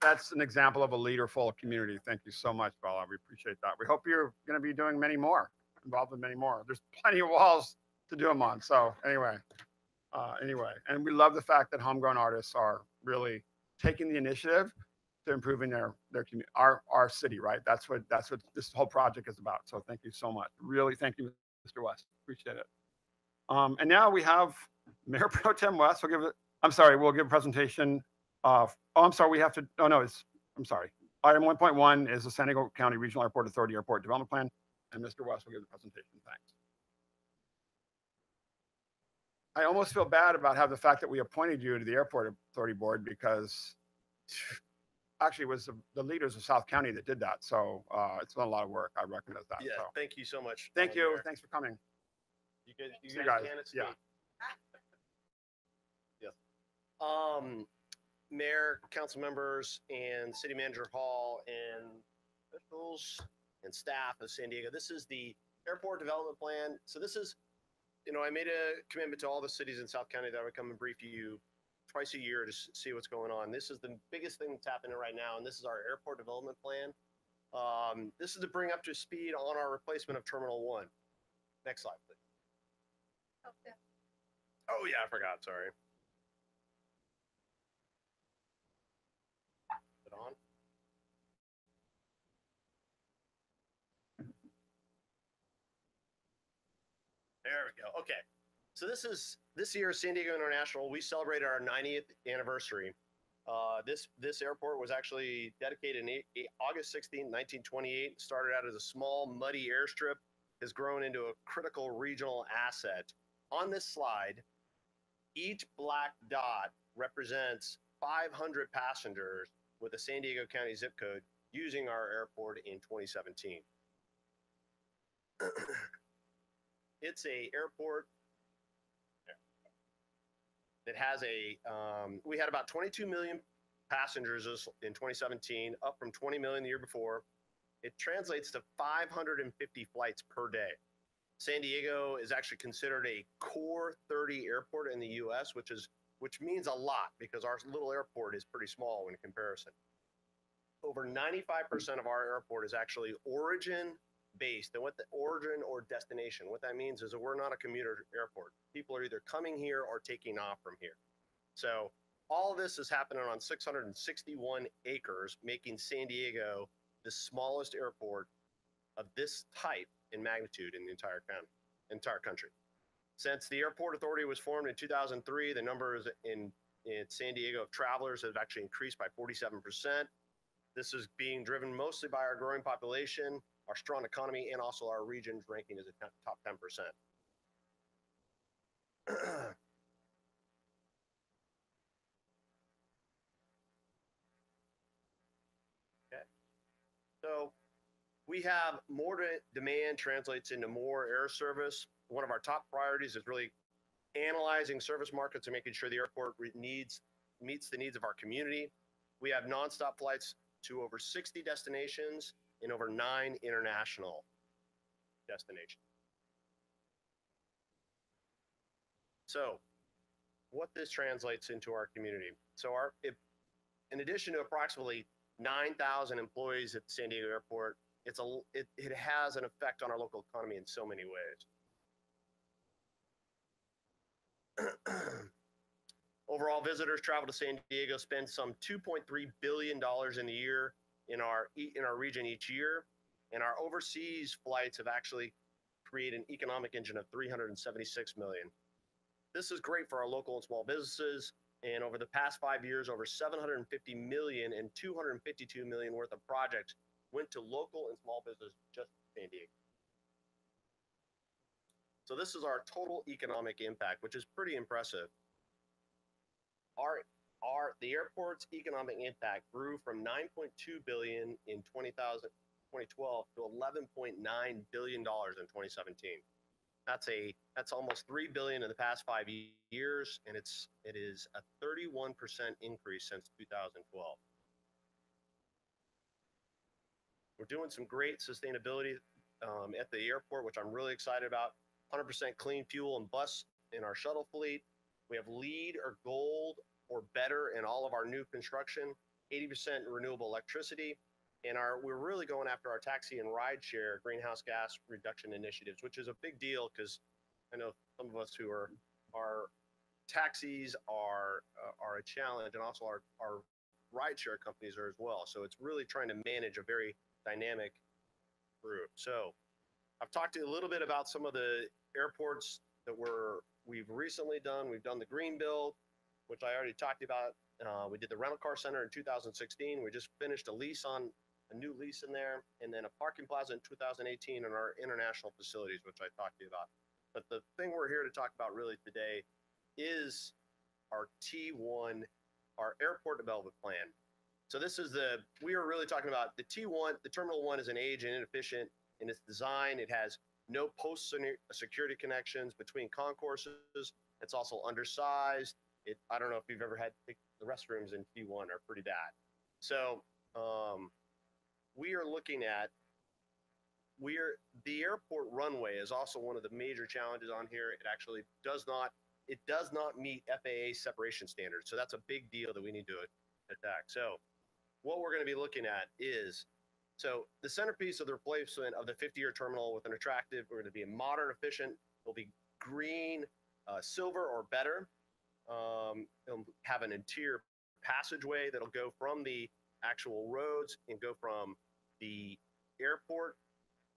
That's an example of a leaderful community. Thank you so much, Bella. We appreciate that. We hope you're going to be doing many more, involved in many more. There's plenty of walls to do them on. So anyway, and we love the fact that homegrown artists are really taking the initiative to improving their community, our city, right? That's what this whole project is about. So thank you so much. Really, thank you, Mr. West. Appreciate it. And now we have Mayor Pro Tem West. We'll give a presentation of, I'm sorry, I'm sorry. Item 1.1 is the San Diego County Regional Airport Authority Airport Development Plan, and Mr. West will give the presentation. Thanks. I almost feel bad about how the fact that we appointed you to the Airport Authority Board, because actually it was the leaders of South County that did that. So it's been a lot of work. I recognize that. Yeah, So. thank you so much. Thank you. Mayor. Thanks for coming. You guys, See you guys. can escape. Yeah. Yes. Mayor, council members, and City Manager Hall, and officials and staff of San Diego. This is the airport development plan. So this is, I made a commitment to all the cities in South County that I would come and brief you twice a year to see what's going on. This is the biggest thing that's happening right now, and this is our airport development plan. This is to bring up to speed on our replacement of Terminal 1. Next slide, please. Okay. Oh, yeah, I forgot. Sorry. Put it on. There we go. Okay. So this year, San Diego International, we celebrated our 90th anniversary. This airport was actually dedicated in August 16, 1928. Started out as a small, muddy airstrip, has grown into a critical regional asset. On this slide, each black dot represents 500 passengers with a San Diego County zip code using our airport in 2017. it's a airport that has we had about 22 million passengers in 2017, up from 20 million the year before. It translates to 550 flights per day. San Diego is actually considered a core 30 airport in the US, which means a lot because our little airport is pretty small in comparison. Over 95% of our airport is actually origin based, and what the origin or destination, what that means is that we're not a commuter airport. People are either coming here or taking off from here. So all of this is happening on 661 acres, making San Diego the smallest airport of this type in magnitude in the entire country. Since the airport authority was formed in 2003, the numbers in San Diego of travelers have actually increased by 47%. This is being driven mostly by our growing population, our strong economy, and also our region's ranking as a top 10%. Okay. So we have more demand translates into more air service. One of our top priorities is really analyzing service markets and making sure the airport meets the needs of our community. We have nonstop flights to over 60 destinations and over 9 international destinations. So what this translates into our community. So in addition to approximately 9,000 employees at San Diego Airport, it has an effect on our local economy in so many ways. Overall, visitors travel to San Diego spend some $2.3 billion in a year in our region each year, and our overseas flights have actually created an economic engine of $376 million. This is great for our local and small businesses, and over the past 5 years, over $750 million and $252 million worth of projects went to local and small business just in San Diego. So this is our total economic impact, which is pretty impressive. The airport's economic impact grew from 9.2 billion in 2012 to 11.9 billion dollars in 2017. That's almost 3 billion in the past 5 years, and it is a 31% increase since 2012. We're doing some great sustainability at the airport, which I'm really excited about. 100% clean fuel and bus in our shuttle fleet. We have LEED or gold or better in all of our new construction, 80% renewable electricity, and we're really going after our taxi and rideshare greenhouse gas reduction initiatives, which is a big deal because I know some of us who are taxis are a challenge, and also our rideshare companies are as well. So it's really trying to manage a very dynamic group. So I've talked to you a little bit about some of the airports that we've recently done. We've done the green build, which I already talked about. We did the rental car center in 2016. We just finished a new lease in there, and then a parking plaza in 2018 in our international facilities, which I talked to you about. But the thing we're here to talk about really today is our T1, our airport development plan. So we are really talking about the T1, the Terminal 1 is an aged and inefficient in its design. It has no post-security connections between concourses. It's also undersized. I don't know if you've ever had, the restrooms in T1 are pretty bad. So we are looking at, the airport runway is also one of the major challenges on here. It actually does not meet FAA separation standards. So that's a big deal that we need to attack. So what we're going to be looking at is, so the centerpiece of the replacement of the 50-year terminal with an attractive, we're going to be modern, efficient, it'll be green, silver or better. It'll have an interior passageway that'll go from the actual roads and go from the airport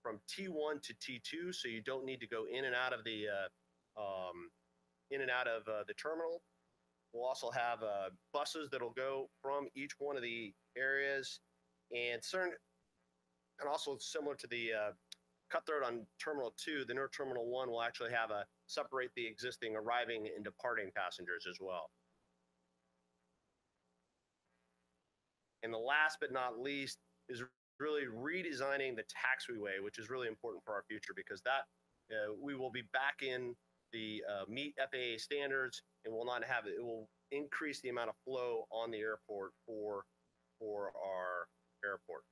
from T1 to T2, so you don't need to go in and out of the terminal. We'll also have buses that'll go from each one of the areas, and also similar to the cutthroat on Terminal 2, the new Terminal 1 will actually have separate the existing arriving and departing passengers as well. And the last but not least is really redesigning the taxiway, which is really important for our future, because We will be back in the meet FAA standards, and will not have it. It will increase the amount of flow on the airport for our airport.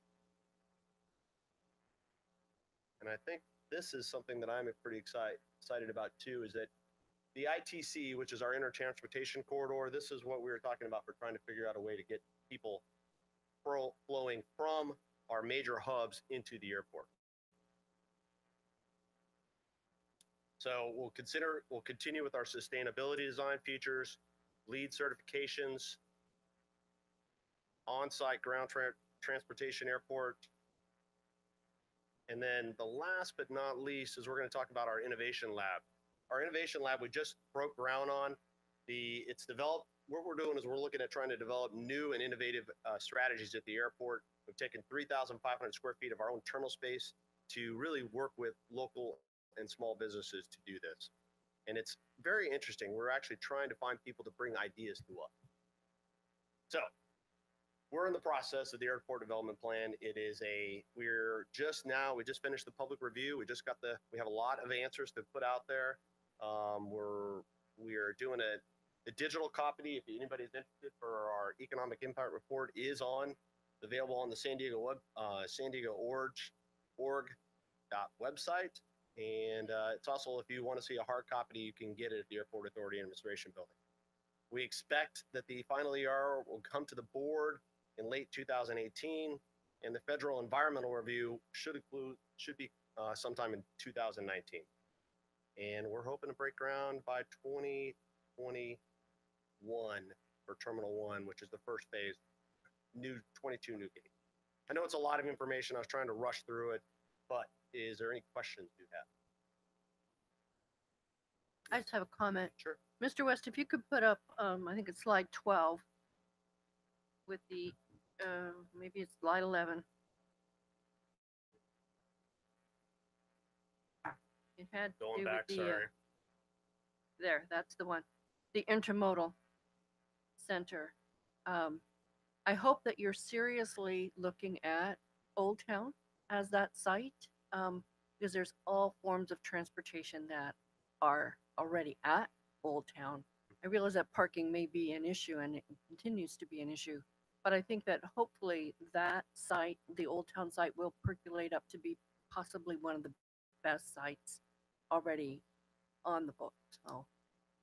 And I think this is something that I'm pretty excited about too, is that the ITC, which is our intertransportation corridor, this is what we were talking about for trying to figure out a way to get people flowing from our major hubs into the airport. So we'll continue with our sustainability design features, LEED certifications, on-site ground transportation airport. And then the last but not least is we're going to talk about our innovation lab. Our innovation lab, we just broke ground on. It's developed. What we're doing is we're looking at trying to develop new and innovative strategies at the airport. We've taken 3,500 square feet of our own terminal space to really work with local and small businesses to do this. And it's very interesting. We're actually trying to find people to bring ideas to us. So we're in the process of the airport development plan. We just finished the public review. We have a lot of answers to put out there. We are doing a digital copy. If anybody's interested, for our economic impact report is available on the San Diego org website. And it's also, if you want to see a hard copy, you can get it at the Airport Authority Administration Building. We expect that the final ER will come to the board in late 2018, and the federal environmental review should be sometime in 2019. And we're hoping to break ground by 2021 for Terminal 1, which is the first phase, 22 new gates. I know it's a lot of information. I was trying to rush through it, but is there any questions you have? I just have a comment. Sure. Mr. West, if you could put up, I think it's slide 12 with the, maybe it's slide 11. It had to Going do back, with the, sorry. there, that's the one. The intermodal center. I hope that you're seriously looking at Old Town as that site, because there's all forms of transportation that are already at Old Town. I realize that parking may be an issue, and it continues to be an issue, but I think that hopefully that site, the Old Town site, will percolate up to be possibly one of the best sites already on the book. So,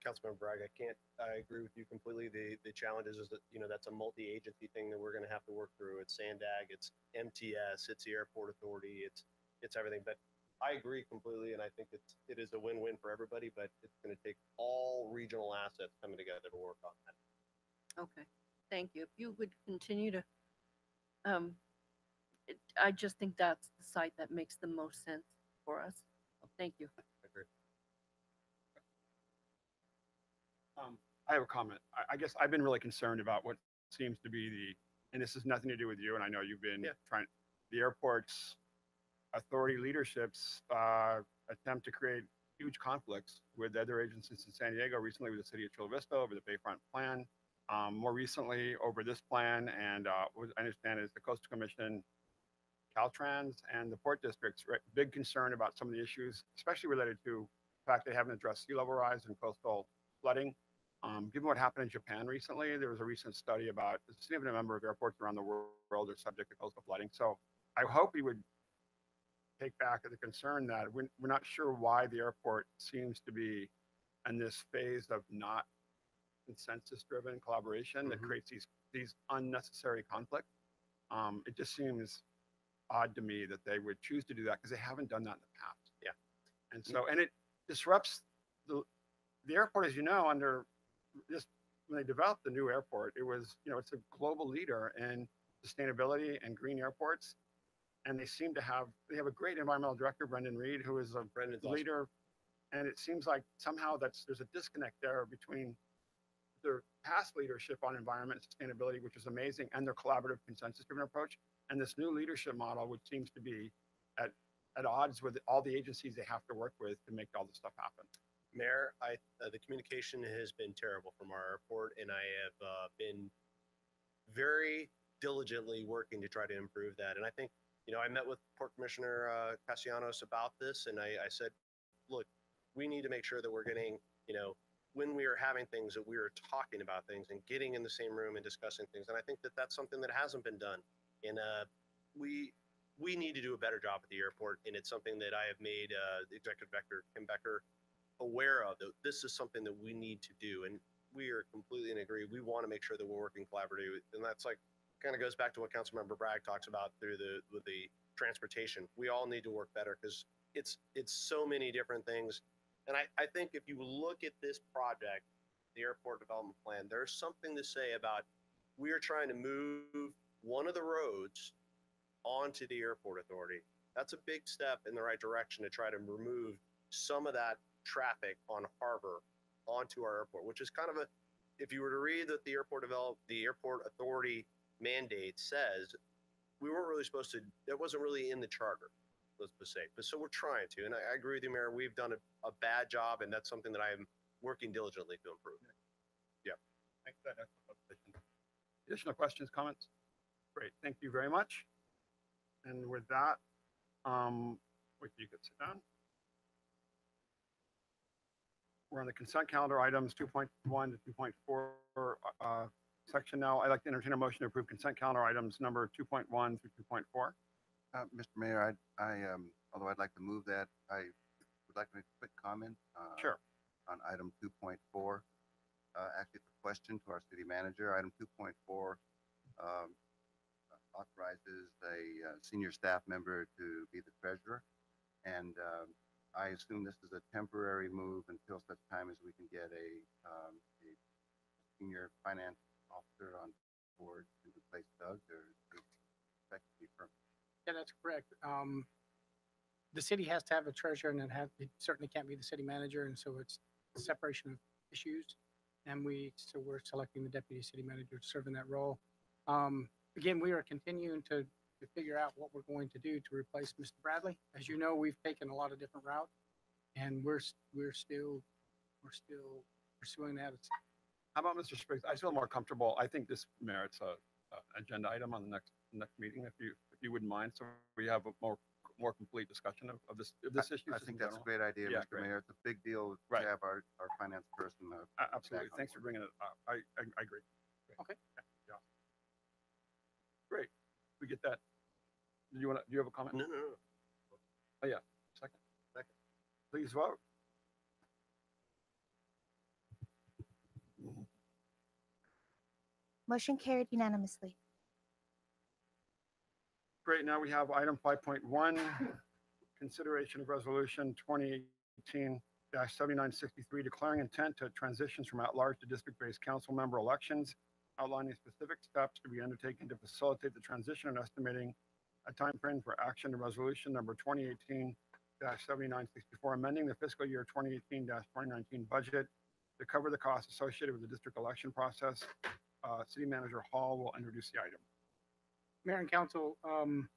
Councilman Bragg, I agree with you completely. The challenge is that, that's a multi-agency thing that we're going to have to work through. It's SANDAG, it's MTS, it's the Airport Authority, it's everything. But I agree completely, and I think it is a win-win for everybody, but it's going to take all regional assets coming together to work on that. okay, thank you. If you would continue to, I just think that's the site that makes the most sense for us. So thank you. I agree. I have a comment. I guess I've been really concerned about what seems to be and this has nothing to do with you, and I know you've been trying, the airport's authority leadership's attempt to create huge conflicts with other agencies in San Diego, recently with the city of Chula Vista over the Bayfront plan, more recently over this plan, and what I understand is the Coastal Commission, Caltrans, and the Port District's big concern about some of the issues, especially related to the fact they haven't addressed sea level rise and coastal flooding. Given what happened in Japan recently, there was a recent study about a significant number of airports around the world are subject to coastal flooding. So I hope we would take back the concern that we're not sure why the airport seems to be in this phase of not consensus-driven collaboration that creates these unnecessary conflicts. It just seems odd to me that they would choose to do that because they haven't done that in the past. Yeah. And so, and it disrupts the airport, as you know, when they developed the new airport, it was, it's a global leader in sustainability and green airports. And they have a great environmental director, Brendan Reed, who is a leader. And it seems like somehow there's a disconnect there between their past leadership on environment and sustainability, which is amazing, and their collaborative consensus-driven approach. And this new leadership model, which seems to be at odds with all the agencies they have to work with to make all this stuff happen. Mayor, the communication has been terrible from our airport, and I have been very diligently working to try to improve that. And I think, I met with Port Commissioner Castellanos about this, and I said, look, we need to make sure that we're getting, when we are having things, that we are talking about things and getting in the same room and discussing things. And I think that that's something that hasn't been done. And we need to do a better job at the airport. And it's something that I have made the Executive Director, Kim Becker, aware of, that this is something that we need to do. And we are completely in agree. We want to make sure that we're working collaboratively. And that's like, kind of goes back to what Councilmember Bragg talks about with the transportation. We all need to work better because it's so many different things. And I think if you look at this project, the airport development plan, there's something to say about, we are trying to move one of the roads onto the airport authority. That's a big step in the right direction to try to remove some of that traffic on Harbor onto our airport, which is kind of if you were to read that the airport authority mandate says, we weren't really supposed to, that wasn't really in the charter, let's say. But so we're trying to, and I agree with you, Mayor, we've done a bad job, and that's something that I am working diligently to improve. Yeah. Thanks for that explanation. Additional questions, comments? Great, thank you very much. And with that, wait, you could sit down. We're on the consent calendar items 2.1 to 2.4 section now. I'd like to entertain a motion to approve consent calendar items number 2.1 through 2.4. Mr. Mayor, although I'd like to move that, I would like to make a quick comment. Sure. On item 2.4. Actually, it's a question to our city manager. Item 2.4 authorizes a senior staff member to be the treasurer. And I assume this is a temporary move until such time as we can get a senior finance officer on board to replace Doug, or is it expected to be permanent? Yeah, that's correct. The city has to have a treasurer, and it certainly can't be the city manager, and so it's separation of issues. And we're selecting the deputy city manager to serve in that role. Again, we are continuing to figure out what we're going to do to replace Mr. Bradley. As you know, we've taken a lot of different routes, and we're still pursuing that. How about Mr. Spriggs? I feel more comfortable. I think this merits a agenda item on the next meeting, if you wouldn't mind, so we have a more complete discussion of this issue. I think that's a great idea, Yeah, Mr. great. Mayor. It's a big deal Right. to have our finance person. Absolutely. back on Thanks for board. bringing it up. I agree. Great. Okay. Yeah. Great. We get that. Do you have a comment? No. Oh, yeah. Second. Please vote. Motion carried unanimously. Great. Now we have item 5.1, consideration of resolution 2018-7963, declaring intent to transitions from at-large to district-based council member elections, outlining specific steps to be undertaken to facilitate the transition and estimating a timeframe for action to resolution number 2018-7964, amending the fiscal year 2018-2019 budget to cover the costs associated with the district election process. City Manager Hall will introduce the item. Mayor and council, I'm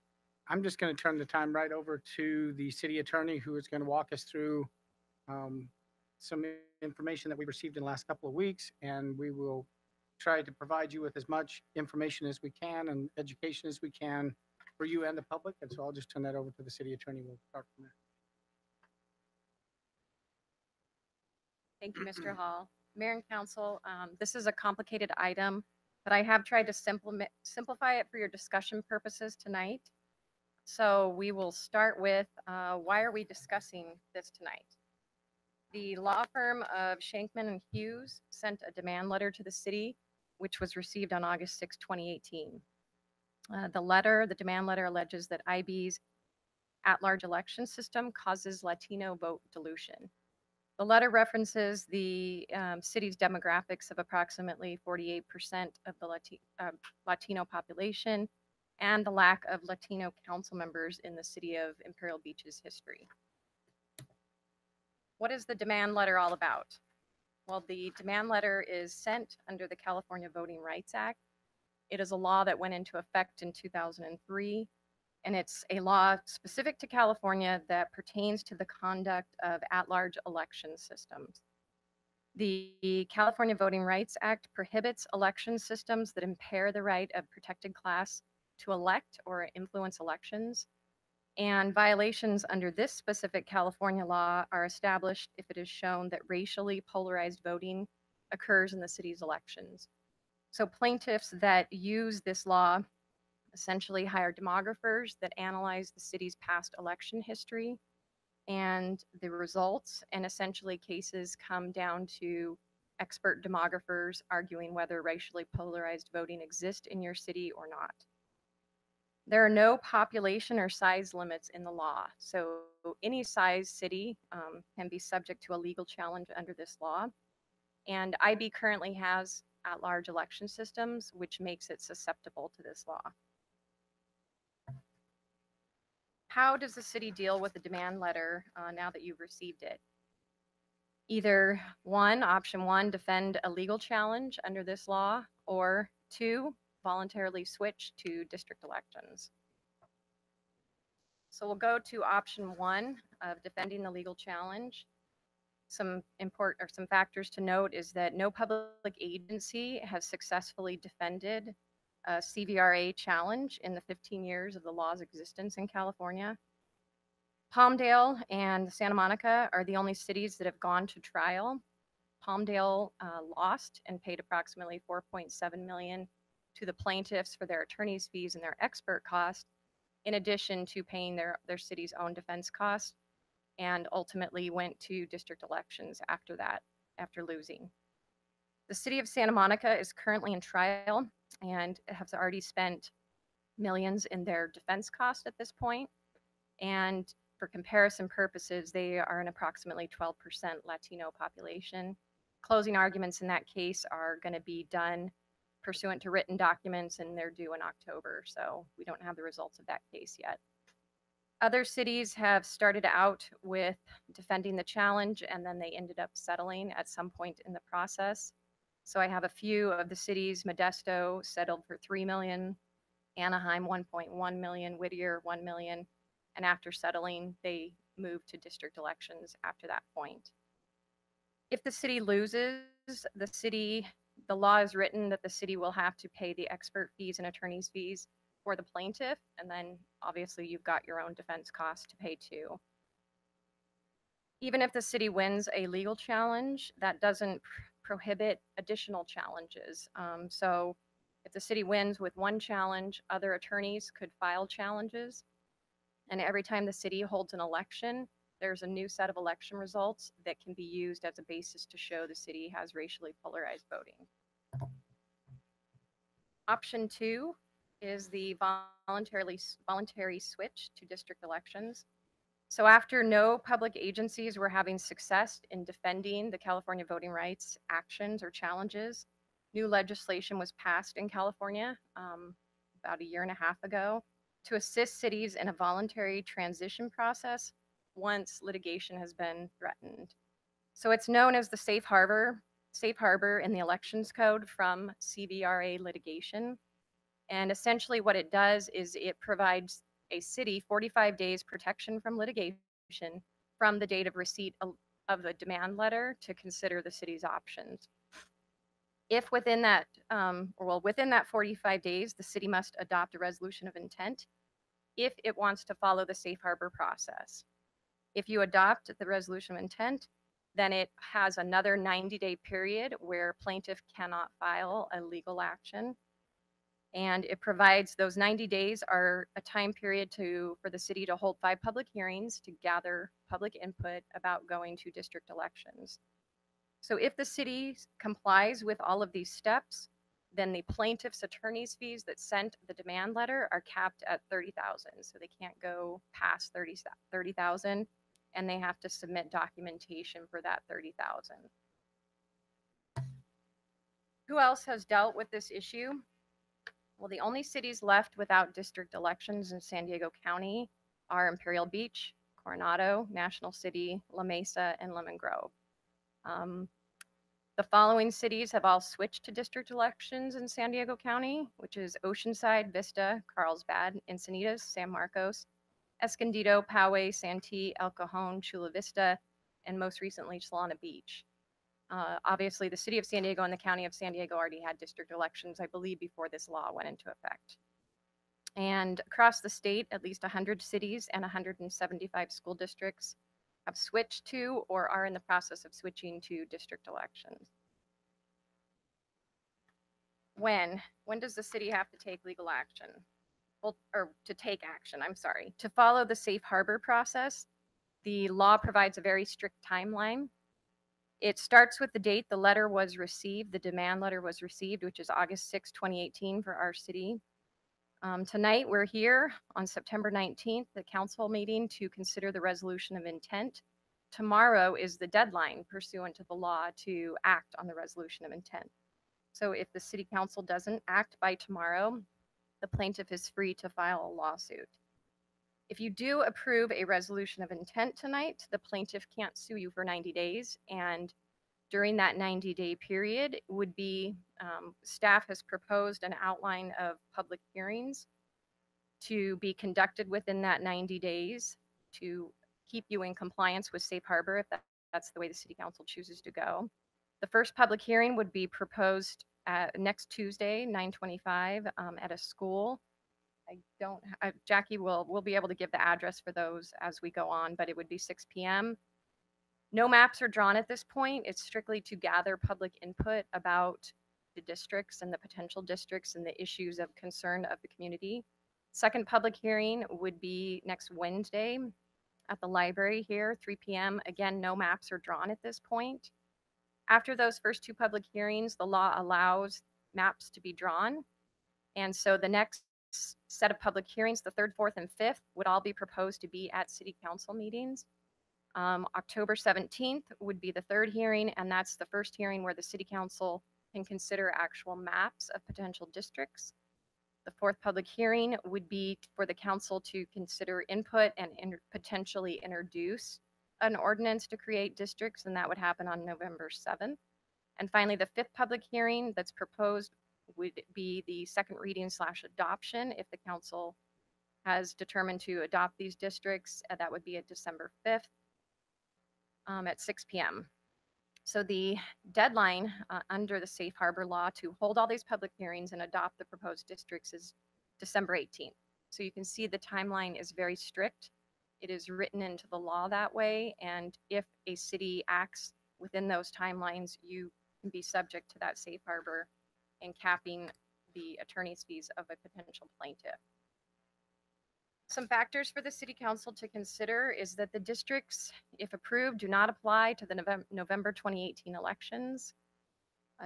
just going to turn the time right over to the city attorney, who is going to walk us through some information that we received in the last couple of weeks, and we will try to provide you with as much information as we can and education as we can for you and the public. And so I'll just turn that over to the city attorney. We'll start from there. Thank you, Mr. Hall. Mayor and council, this is a complicated item, but I have tried to simplify it for your discussion purposes tonight. So we will start with, why are we discussing this tonight? The law firm of Shankman and Hughes sent a demand letter to the city, which was received on August 6, 2018. The demand letter alleges that IB's at-large election system causes Latino vote dilution. The letter references the city's demographics of approximately 48% of the Latino population and the lack of Latino council members in the city of Imperial Beach's history. What is the demand letter all about? Well, the demand letter is sent under the California Voting Rights Act. It is a law that went into effect in 2003. And it's a law specific to California that pertains to the conduct of at-large election systems. The California Voting Rights Act prohibits election systems that impair the right of protected class to elect or influence elections. And violations under this specific California law are established if it is shown that racially polarized voting occurs in the city's elections. So plaintiffs that use this law essentially hire demographers that analyze the city's past election history and the results, and essentially cases come down to expert demographers arguing whether racially polarized voting exists in your city or not. There are no population or size limits in the law, so any size city can be subject to a legal challenge under this law. And IB currently has at-large election systems, which makes it susceptible to this law. How does the city deal with the demand letter now that you've received it? Either one, option one, defend a legal challenge under this law, or two, voluntarily switch to district elections. So we'll go to option one of defending the legal challenge. Some factors to note is that no public agency has successfully defended a CVRA challenge in the 15 years of the law's existence in California. Palmdale and Santa Monica are the only cities that have gone to trial. Palmdale lost and paid approximately $4.7 million to the plaintiffs for their attorney's fees and their expert costs, in addition to paying their city's own defense costs, and ultimately went to district elections after that, after losing. The city of Santa Monica is currently in trial and has already spent millions in their defense costs at this point. And for comparison purposes, they are an approximately 12% Latino population. Closing arguments in that case are going to be done pursuant to written documents, and they're due in October, so we don't have the results of that case yet. Other cities have started out with defending the challenge, and then they ended up settling at some point in the process. So I have a few of the cities. Modesto settled for $3 million, Anaheim 1.1 million, Whittier 1 million, and after settling, they moved to district elections after that point. If the city loses, the law is written that the city will have to pay the expert fees and attorney's fees for the plaintiff, and then obviously you've got your own defense costs to pay too. Even if the city wins a legal challenge, that doesn't prohibit additional challenges. So if the city wins with one challenge, other attorneys could file challenges. And every time the city holds an election, there's a new set of election results that can be used as a basis to show the city has racially polarized voting. Option two is the voluntary switch to district elections. So after no public agencies were having success in defending the California voting rights actions or challenges, new legislation was passed in California about a year and a half ago to assist cities in a voluntary transition process once litigation has been threatened. So it's known as the safe harbor in the elections code from CVRA litigation. And essentially what it does is it provides a city 45 days protection from litigation from the date of receipt of the demand letter to consider the city's options. If within that, within that 45 days, the city must adopt a resolution of intent if it wants to follow the safe harbor process. If you adopt the resolution of intent, then it has another 90-day period where plaintiff cannot file a legal action. And it provides those 90 days are a time period for the city to hold 5 public hearings to gather public input about going to district elections. So if the city complies with all of these steps, then the plaintiff's attorney's fees that sent the demand letter are capped at $30,000. So they can't go past $30,000, and they have to submit documentation for that $30,000. Who else has dealt with this issue? Well, the only cities left without district elections in San Diego County are Imperial Beach, Coronado, National City, La Mesa, and Lemon Grove. The following cities have all switched to district elections in San Diego County, which is Oceanside, Vista, Carlsbad, Encinitas, San Marcos, Escondido, Poway, Santee, El Cajon, Chula Vista, and most recently Solana Beach. Obviously, the city of San Diego and the county of San Diego already had district elections, I believe, before this law went into effect. And across the state, at least 100 cities and 175 school districts have switched to or are in the process of switching to district elections. When? When does the city have to take legal action? Well, or to take action, I'm sorry. To follow the safe harbor process, the law provides a very strict timeline. It starts with the date the letter was received, the demand letter was received, which is August 6, 2018 for our city. Tonight, we're here on September 19th, the council meeting to consider the resolution of intent. Tomorrow is the deadline pursuant to the law to act on the resolution of intent. So if the city council doesn't act by tomorrow, the plaintiff is free to file a lawsuit. If you do approve a resolution of intent tonight, the plaintiff can't sue you for 90 days. And during that 90-day period would be, staff has proposed an outline of public hearings to be conducted within that 90 days to keep you in compliance with safe harbor if that's the way the city council chooses to go. The first public hearing would be proposed next Tuesday, 9/25, at a school. I don't, Jackie will be able to give the address for those as we go on, but it would be 6 p.m. No maps are drawn at this point. It's strictly to gather public input about the districts and the potential districts and the issues of concern of the community. Second public hearing would be next Wednesday at the library here, 3 p.m. Again, no maps are drawn at this point. After those first two public hearings, the law allows maps to be drawn. And so the next set of public hearings, the third, fourth, and fifth, would all be proposed to be at city council meetings. October 17th would be the third hearing, and that's the first hearing where the city council can consider actual maps of potential districts. The fourth public hearing would be for the council to consider input and potentially introduce an ordinance to create districts, and that would happen on November 7th. And finally, the fifth public hearing that's proposed would be the second reading / adoption. If the council has determined to adopt these districts, that would be at December 5th at 6 p.m. So the deadline under the safe harbor law to hold all these public hearings and adopt the proposed districts is December 18th. So you can see the timeline is very strict. It is written into the law that way. And if a city acts within those timelines, you can be subject to that safe harbor and capping the attorney's fees of a potential plaintiff. Some factors for the city council to consider is that the districts, if approved, do not apply to the November 2018 elections.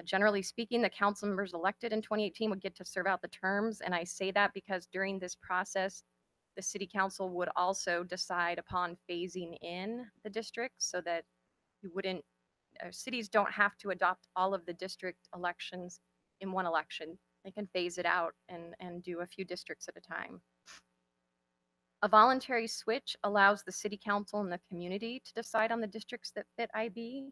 Generally speaking, the council members elected in 2018 would get to serve out the terms. And I say that because during this process, the city council would also decide upon phasing in the districts so that you wouldn't, cities don't have to adopt all of the district elections in one election. They can phase it out and do a few districts at a time. A voluntary switch allows the city council and the community to decide on the districts that fit IB.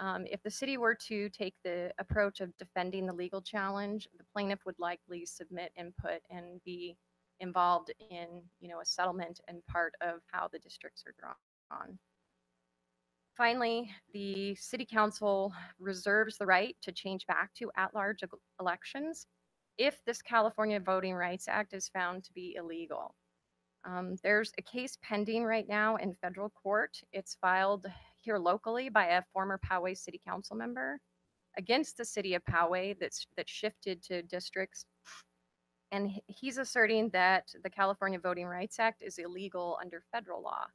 If the city were to take the approach of defending the legal challenge, the plaintiff would likely submit input and be involved in, a settlement and part of how the districts are drawn. Finally, the city council reserves the right to change back to at-large elections if this California Voting Rights Act is found to be illegal. There's a case pending right now in federal court. It's filed here locally by a former Poway City Council member against the city of Poway that shifted to districts. And he's asserting that the California Voting Rights Act is illegal under federal law.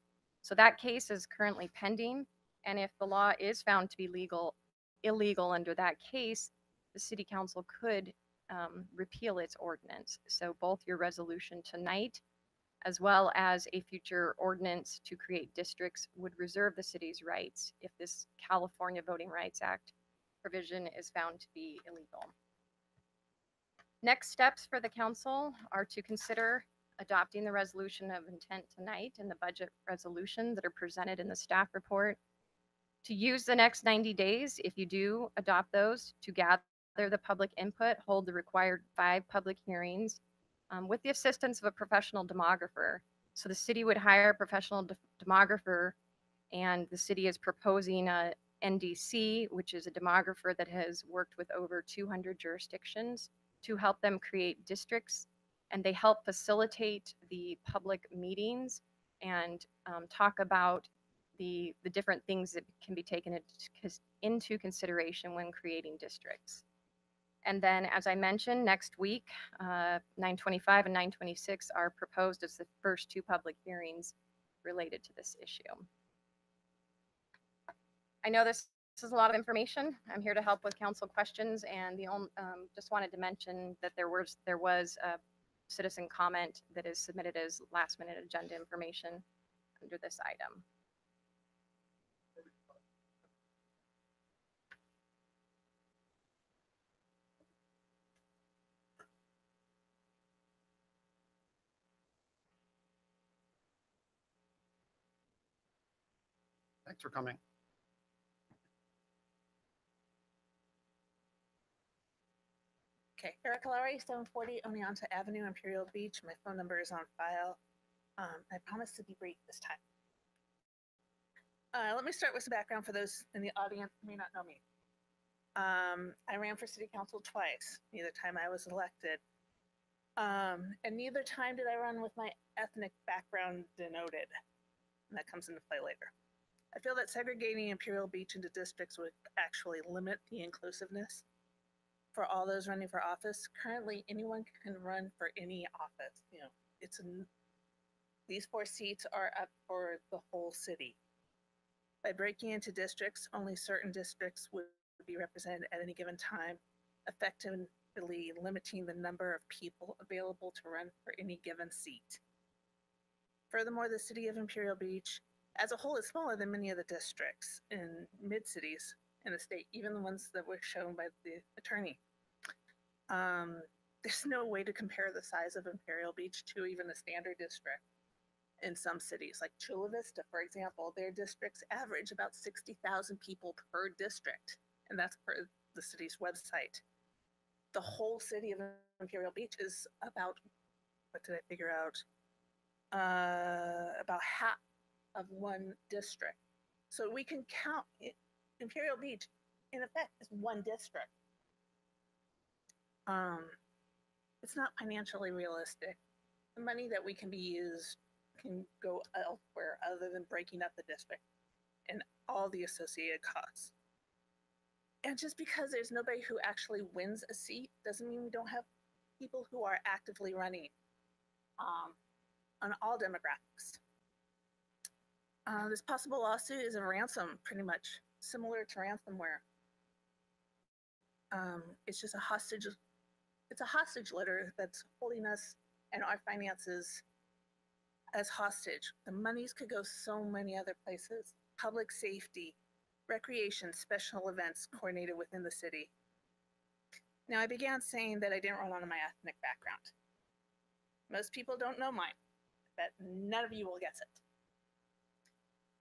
So that case is currently pending. And if the law is found to be illegal under that case, the city council could repeal its ordinance. So both your resolution tonight as well as a future ordinance to create districts would reserve the city's rights if this California Voting Rights Act provision is found to be illegal. Next steps for the council are to consider adopting the resolution of intent tonight and the budget resolution that are presented in the staff report. To use the next 90 days, if you do adopt those, to gather the public input, hold the required 5 public hearings, with the assistance of a professional demographer. So the city would hire a professional demographer, and the city is proposing a NDC, which is a demographer that has worked with over 200 jurisdictions to help them create districts and they help facilitate the public meetings and talk about the different things that can be taken into consideration when creating districts. And then, as I mentioned, next week, 925 and 926 are proposed as the first two public hearings related to this issue. I know this is a lot of information. I'm here to help with council questions, and just wanted to mention that there was a citizen comment that is submitted as last minute agenda information under this item. Thanks for coming. Okay, Erica Lowry, 740 Oneonta Avenue, Imperial Beach. My phone number is on file. I promise to be brief this time. Let me start with some background for those in the audience who may not know me. I ran for city council twice. Neither time I was elected. And neither time did I run with my ethnic background denoted. And that comes into play later. I feel that segregating Imperial Beach into districts would actually limit the inclusiveness for all those running for office. Currently, anyone can run for any office. You know, these 4 seats are up for the whole city. By breaking into districts, only certain districts would be represented at any given time, effectively limiting the number of people available to run for any given seat. Furthermore, the city of Imperial Beach as a whole is smaller than many of the districts in mid-cities in the state, even the ones that were shown by the attorney. There's no way to compare the size of Imperial Beach to even a standard district in some cities. Like Chula Vista, for example, their districts average about 60,000 people per district, and that's per the city's website. The whole city of Imperial Beach is about, what did I figure out? About half of one district. So we can count Imperial Beach, in effect, as one district. It's not financially realistic. The money that we can be used can go elsewhere other than breaking up the district and all the associated costs. And just because there's nobody who actually wins a seat doesn't mean we don't have people who are actively running on all demographics. This possible lawsuit is a ransom, pretty much similar to ransomware. It's just a hostage. It's a hostage letter that's holding us and our finances as hostage. The monies could go so many other places: public safety, recreation, special events coordinated within the city. Now, I began saying that I didn't run on my ethnic background. Most people don't know mine, but none of you will guess it.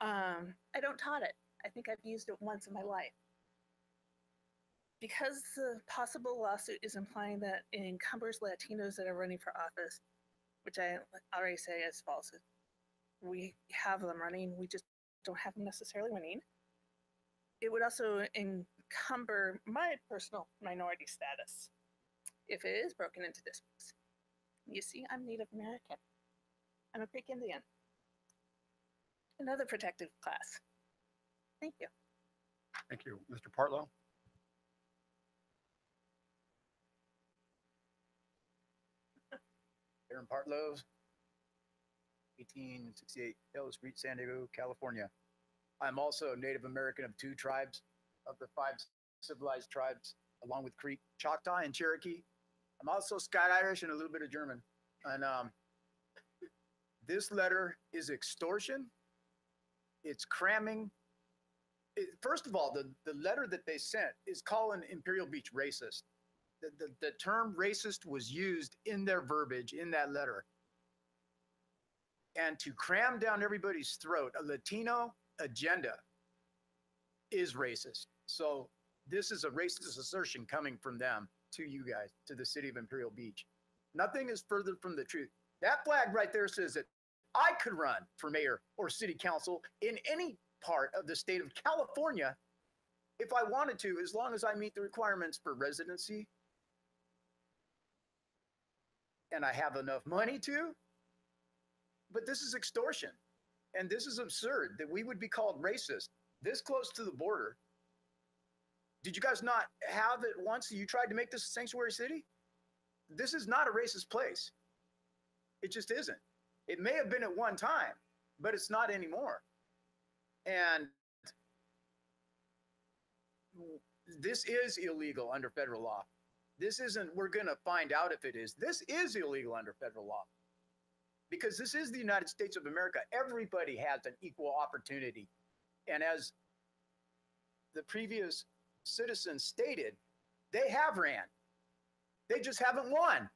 I don't taught it. I think I've used it once in my life. Because the possible lawsuit is implying that it encumbers Latinos that are running for office, which I already say is false. We have them running, we just don't have them necessarily winning. It would also encumber my personal minority status if it is broken into districts. You see, I'm Native American. I'm a Creek Indian. Another protected class. Thank you. Thank you. Mr. Partlow? Aaron Partlow, 1868 Hill Street, San Diego, California. I'm also a Native American of 2 tribes of the 5 civilized tribes, along with Creek, Choctaw, and Cherokee. I'm also Scotch-Irish and a little bit of German. And this letter is extortion. It's cramming. First of all, the letter that they sent is calling Imperial Beach racist. The term racist was used in their verbiage in that letter. And to cram down everybody's throat a Latino agenda is racist. So this is a racist assertion coming from them to you guys, to the city of Imperial Beach. Nothing is further from the truth. That flag right there says that I could run for mayor or city council in any part of the state of California if I wanted to, as long as I meet the requirements for residency and I have enough money to. But this is extortion. And this is absurd that we would be called racist this close to the border. Did you guys not have it once you tried to make this a sanctuary city? This is not a racist place. It just isn't. It may have been at one time, but it's not anymore. And this is illegal under federal law. This isn't, we're going to find out if it is. This is illegal under federal law because this is the United States of America. Everybody has an equal opportunity. And as the previous citizen stated, they have ran. They just haven't won.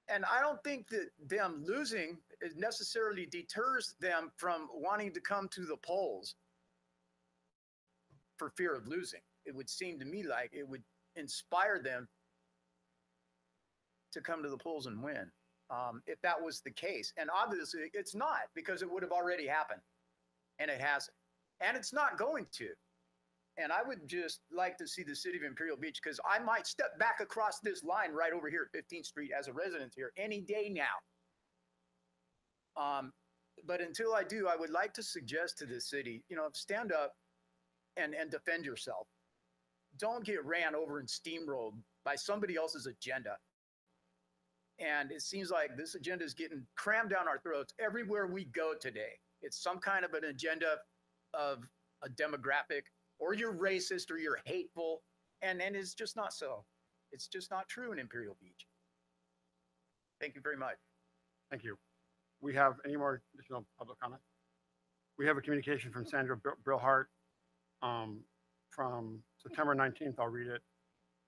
And I don't think that them losing necessarily deters them from wanting to come to the polls for fear of losing. It would seem to me like it would inspire them to come to the polls and win, if that was the case. And obviously it's not, because it would have already happened, and it hasn't. And it's not going to. And I would just like to see the city of Imperial Beach, because I might step back across this line right over here at 15th Street as a resident here any day now. But until I do, I would like to suggest to the city, stand up and defend yourself. Don't get ran over and steamrolled by somebody else's agenda. And it seems like this agenda is getting crammed down our throats everywhere we go today. It's some kind of an agenda of a demographic, or you're racist, or you're hateful. And it's just not so. It's just not true in Imperial Beach. Thank you very much. Thank you. We have any more additional public comment? We have a communication from Sandra Brillhart from September 19th. I'll read it.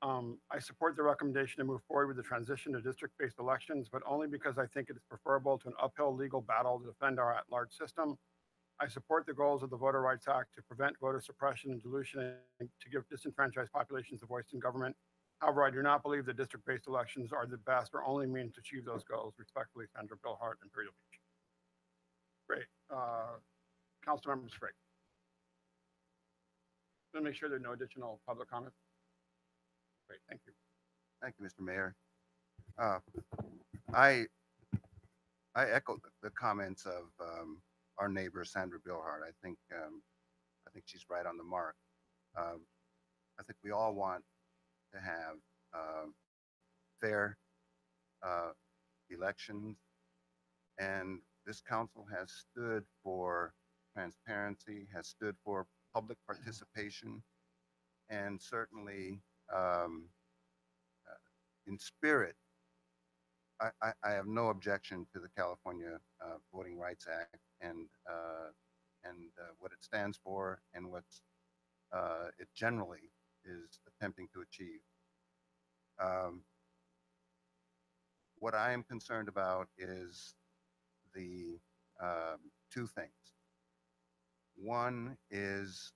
I support the recommendation to move forward with the transition to district-based elections, but only because I think it is preferable to an uphill legal battle to defend our at-large system. I support the goals of the Voter Rights Act to prevent voter suppression and dilution and to give disenfranchised populations a voice in government. However, I do not believe that district-based elections are the best or only means to achieve those goals. Respectfully, Sandra Brillhart, Imperial Beach. Great. Councilmember Sprague. Let me make sure there are no additional public comments. Great, thank you. Thank you, Mr. Mayor. I echo the comments of our neighbor Sandra Billhart. I think she's right on the mark. I think we all want to have fair elections, and this council has stood for transparency, has stood for public participation, and certainly in spirit, I have no objection to the California Voting Rights Act and what it stands for and what it generally is attempting to achieve. What I am concerned about is the two things. One is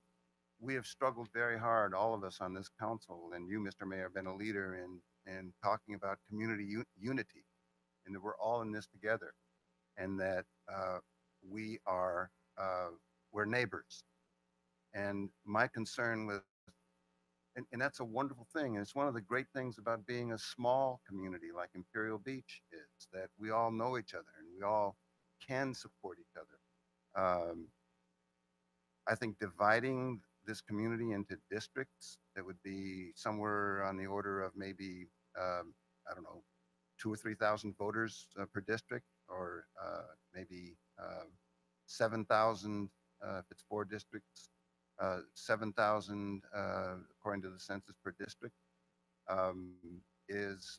we have struggled very hard, all of us on this council, and you, Mr. Mayor, have been a leader in talking about community unity, and that we're all in this together, and that we're neighbors. And my concern with, and that's a wonderful thing, and it's one of the great things about being a small community like Imperial Beach is that we all know each other and we all can support each other. I think dividing this community into districts that would be somewhere on the order of maybe, I don't know, 2,000 or 3,000 voters per district, or maybe 7,000 if it's 4 districts, 7,000 according to the census per district, is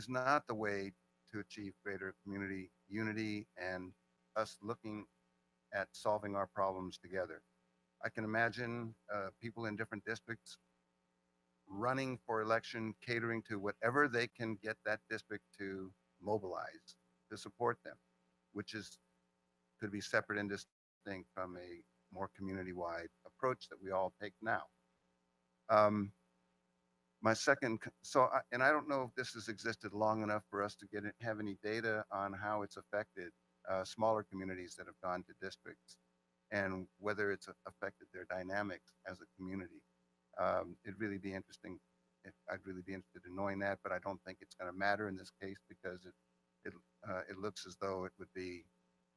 not the way to achieve greater community unity and us looking at solving our problems together. I can imagine people in different districts running for election, catering to whatever they can get that district to mobilize to support them, which could be separate and distinct from a more community-wide approach that we all take now. My second, and I don't know if this has existed long enough for us to have any data on how it's affected smaller communities that have gone to districts and whether it's affected their dynamics as a community. It'd really be interesting I'd really be interested in knowing that, but I don't think it's going to matter in this case because it looks as though it would be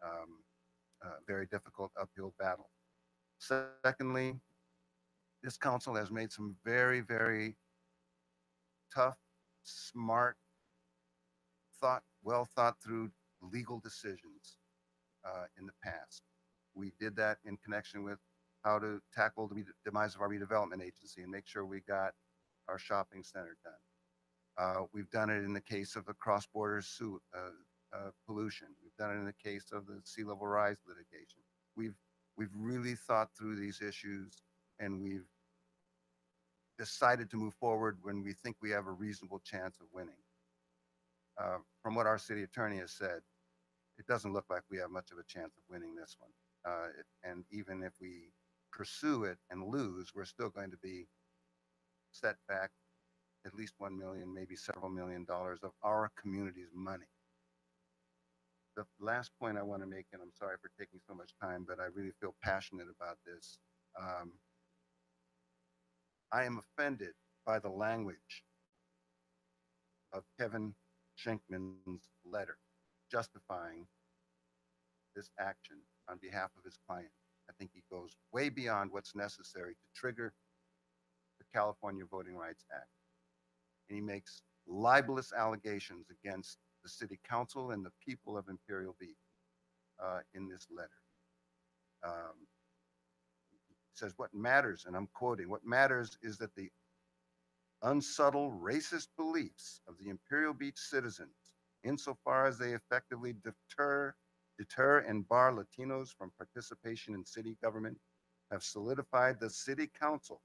a very difficult uphill battle. Secondly, this council has made some very, very tough, smart, well thought through legal decisions in the past. We did that in connection with how to tackle the demise of our redevelopment agency and make sure we got our shopping center done. We've done it in the case of the cross-border pollution. We've done it in the case of the sea level rise litigation. We've really thought through these issues, and we've decided to move forward when we think we have a reasonable chance of winning. From what our city attorney has said, it doesn't look like we have much of a chance of winning this one. And even if we pursue it and lose, we're still going to be set back at least $1 million, maybe several $1 million of our community's money. The last point I want to make, and I'm sorry for taking so much time, but I really feel passionate about this. I am offended by the language of Kevin Schenkman's letter justifying this action on behalf of his client. I think he goes way beyond what's necessary to trigger the California Voting Rights Act. And he makes libelous allegations against the city council and the people of Imperial Beach in this letter. He says, what matters, and I'm quoting, what matters is that the unsubtle racist beliefs of the Imperial Beach citizens, insofar as they effectively deter and bar Latinos from participation in city government, have solidified the city council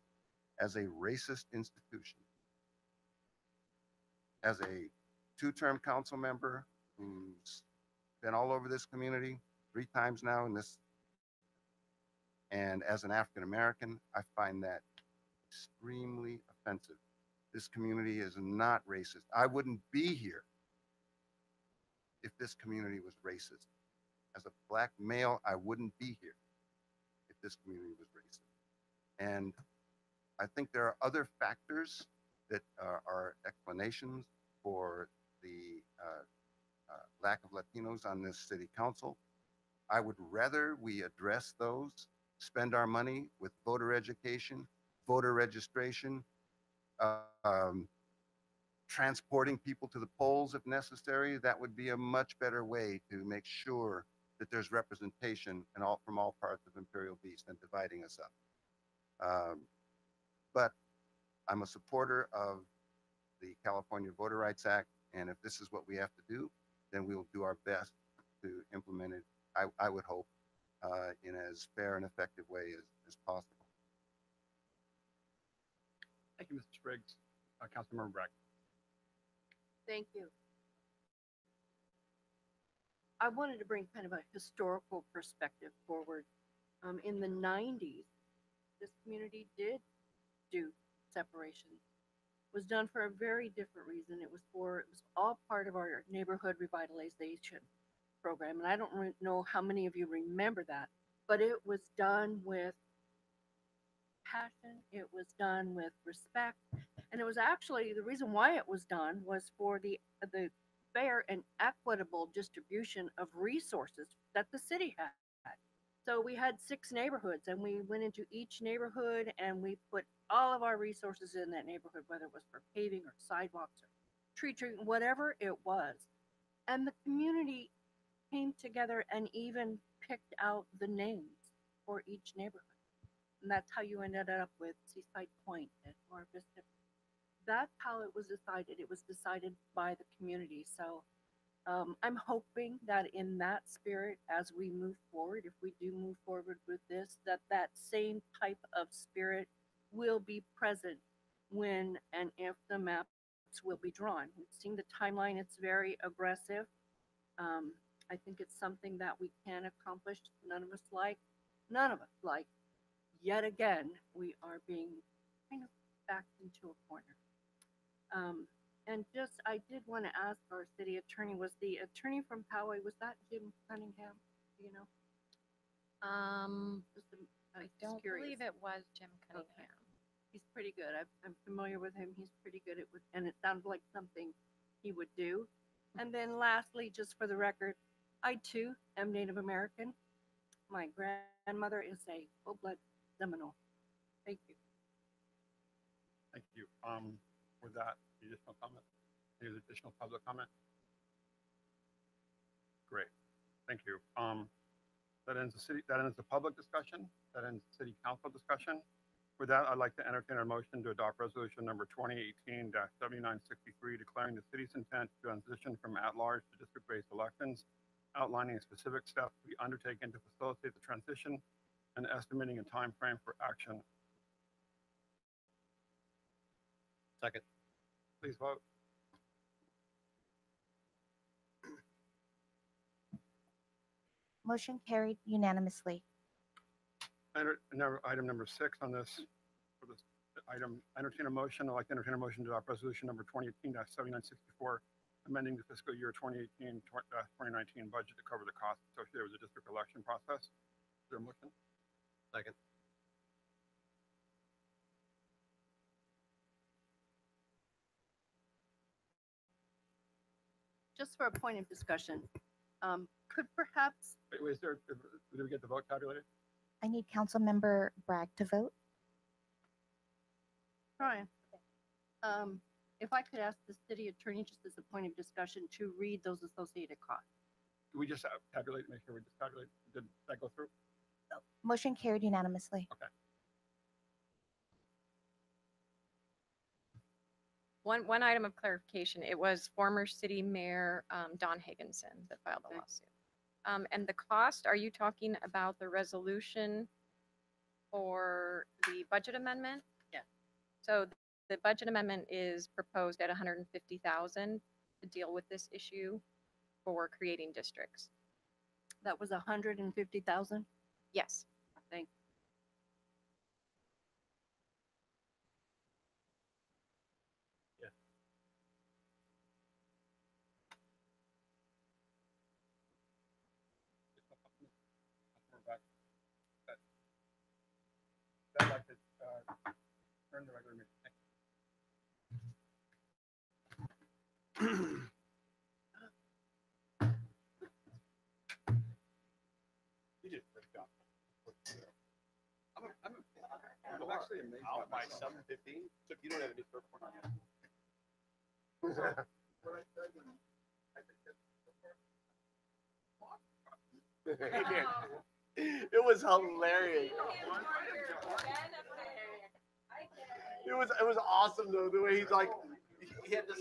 as a racist institution. As a two-term council member who's been all over this community 3 times now in this, and as an African American, I find that extremely offensive. This community is not racist. I wouldn't be here if this community was racist. As a Black male, I wouldn't be here if this community was racist. And I think there are other factors that are explanations for the lack of Latinos on this city council. I would rather we address those, spend our money with voter education, voter registration, transporting people to the polls if necessary. That would be a much better way to make sure that there's representation from all parts of Imperial Beach than dividing us up. But I'm a supporter of the California Voter Rights Act, and if this is what we have to do, then we will do our best to implement it, I would hope, in as fair and effective way as possible. Thank you, Mr. Spriggs. Councilmember Breck. Thank you. I wanted to bring kind of a historical perspective forward. In the 90s, this community did do separation. It was done for a very different reason. It was all part of our neighborhood revitalization program. And I don't know how many of you remember that, but it was done with passion. It was done with respect. And it was actually, the reason why it was done was for the fair and equitable distribution of resources that the city had. So we had 6 neighborhoods, and we went into each neighborhood and we put all of our resources in that neighborhood, whether it was for paving or sidewalks or tree trimming, whatever it was. And the community came together and even picked out the names for each neighborhood. And that's how you ended up with Seaside Point and Mar Vista. That's how it was decided. It was decided by the community. So I'm hoping that in that spirit, as we move forward, if we do move forward with this, that same type of spirit will be present when and if the maps will be drawn. We've seen the timeline. It's very aggressive. I think it's something that we can accomplish. None of us like. Yet again, we are being kind of backed into a corner. And just, I did want to ask our city attorney, was the attorney from Poway, was that Jim Cunningham? Do you know? I don't curious. believe it was Jim Cunningham. He's pretty good. I'm familiar with him. He's pretty good at, and it sounds like something he would do. And then lastly, just for the record, I too am Native American. My grandmother is a full-blood Seminole. Thank you. Thank you. With that, additional comment? Any additional public comment? Great. Thank you. That ends the public discussion. That ends the city council discussion. With that, I'd like to entertain a motion to adopt resolution number 2018-7963, declaring the city's intent to transition from at-large to district-based elections, outlining specific steps to be undertaken to facilitate the transition and estimating a time frame for action. Second. Please vote. Motion carried unanimously. Item number 6 on this, for this item, entertain a motion. I'd like to entertain a motion to adopt resolution number 2018-7964, amending the fiscal year 2018-2019 budget to cover the costs associated with the district election process. Is there a motion? Second. Just for a point of discussion, could perhaps, Wait, did we get the vote tabulated? I need Councilmember Bragg to vote. Brian, if I could ask the city attorney, just as a point of discussion, to read those associated costs. Do we just tabulate, make sure we just tabulate? Did that go through? Motion carried unanimously. Okay. One item of clarification, it was former city mayor Don Higginson that filed the Okay. lawsuit. And the cost, are you talking about the resolution for the budget amendment? Yeah. So the budget amendment is proposed at 150,000 to deal with this issue for creating districts. That was 150,000. Yes. Thank I'd like to turn the regular meeting. You did a great job. I'm actually amazed. Out by 7:15. So you don't have any third point yet. It was hilarious. It was awesome though, the way he's like, he had this whole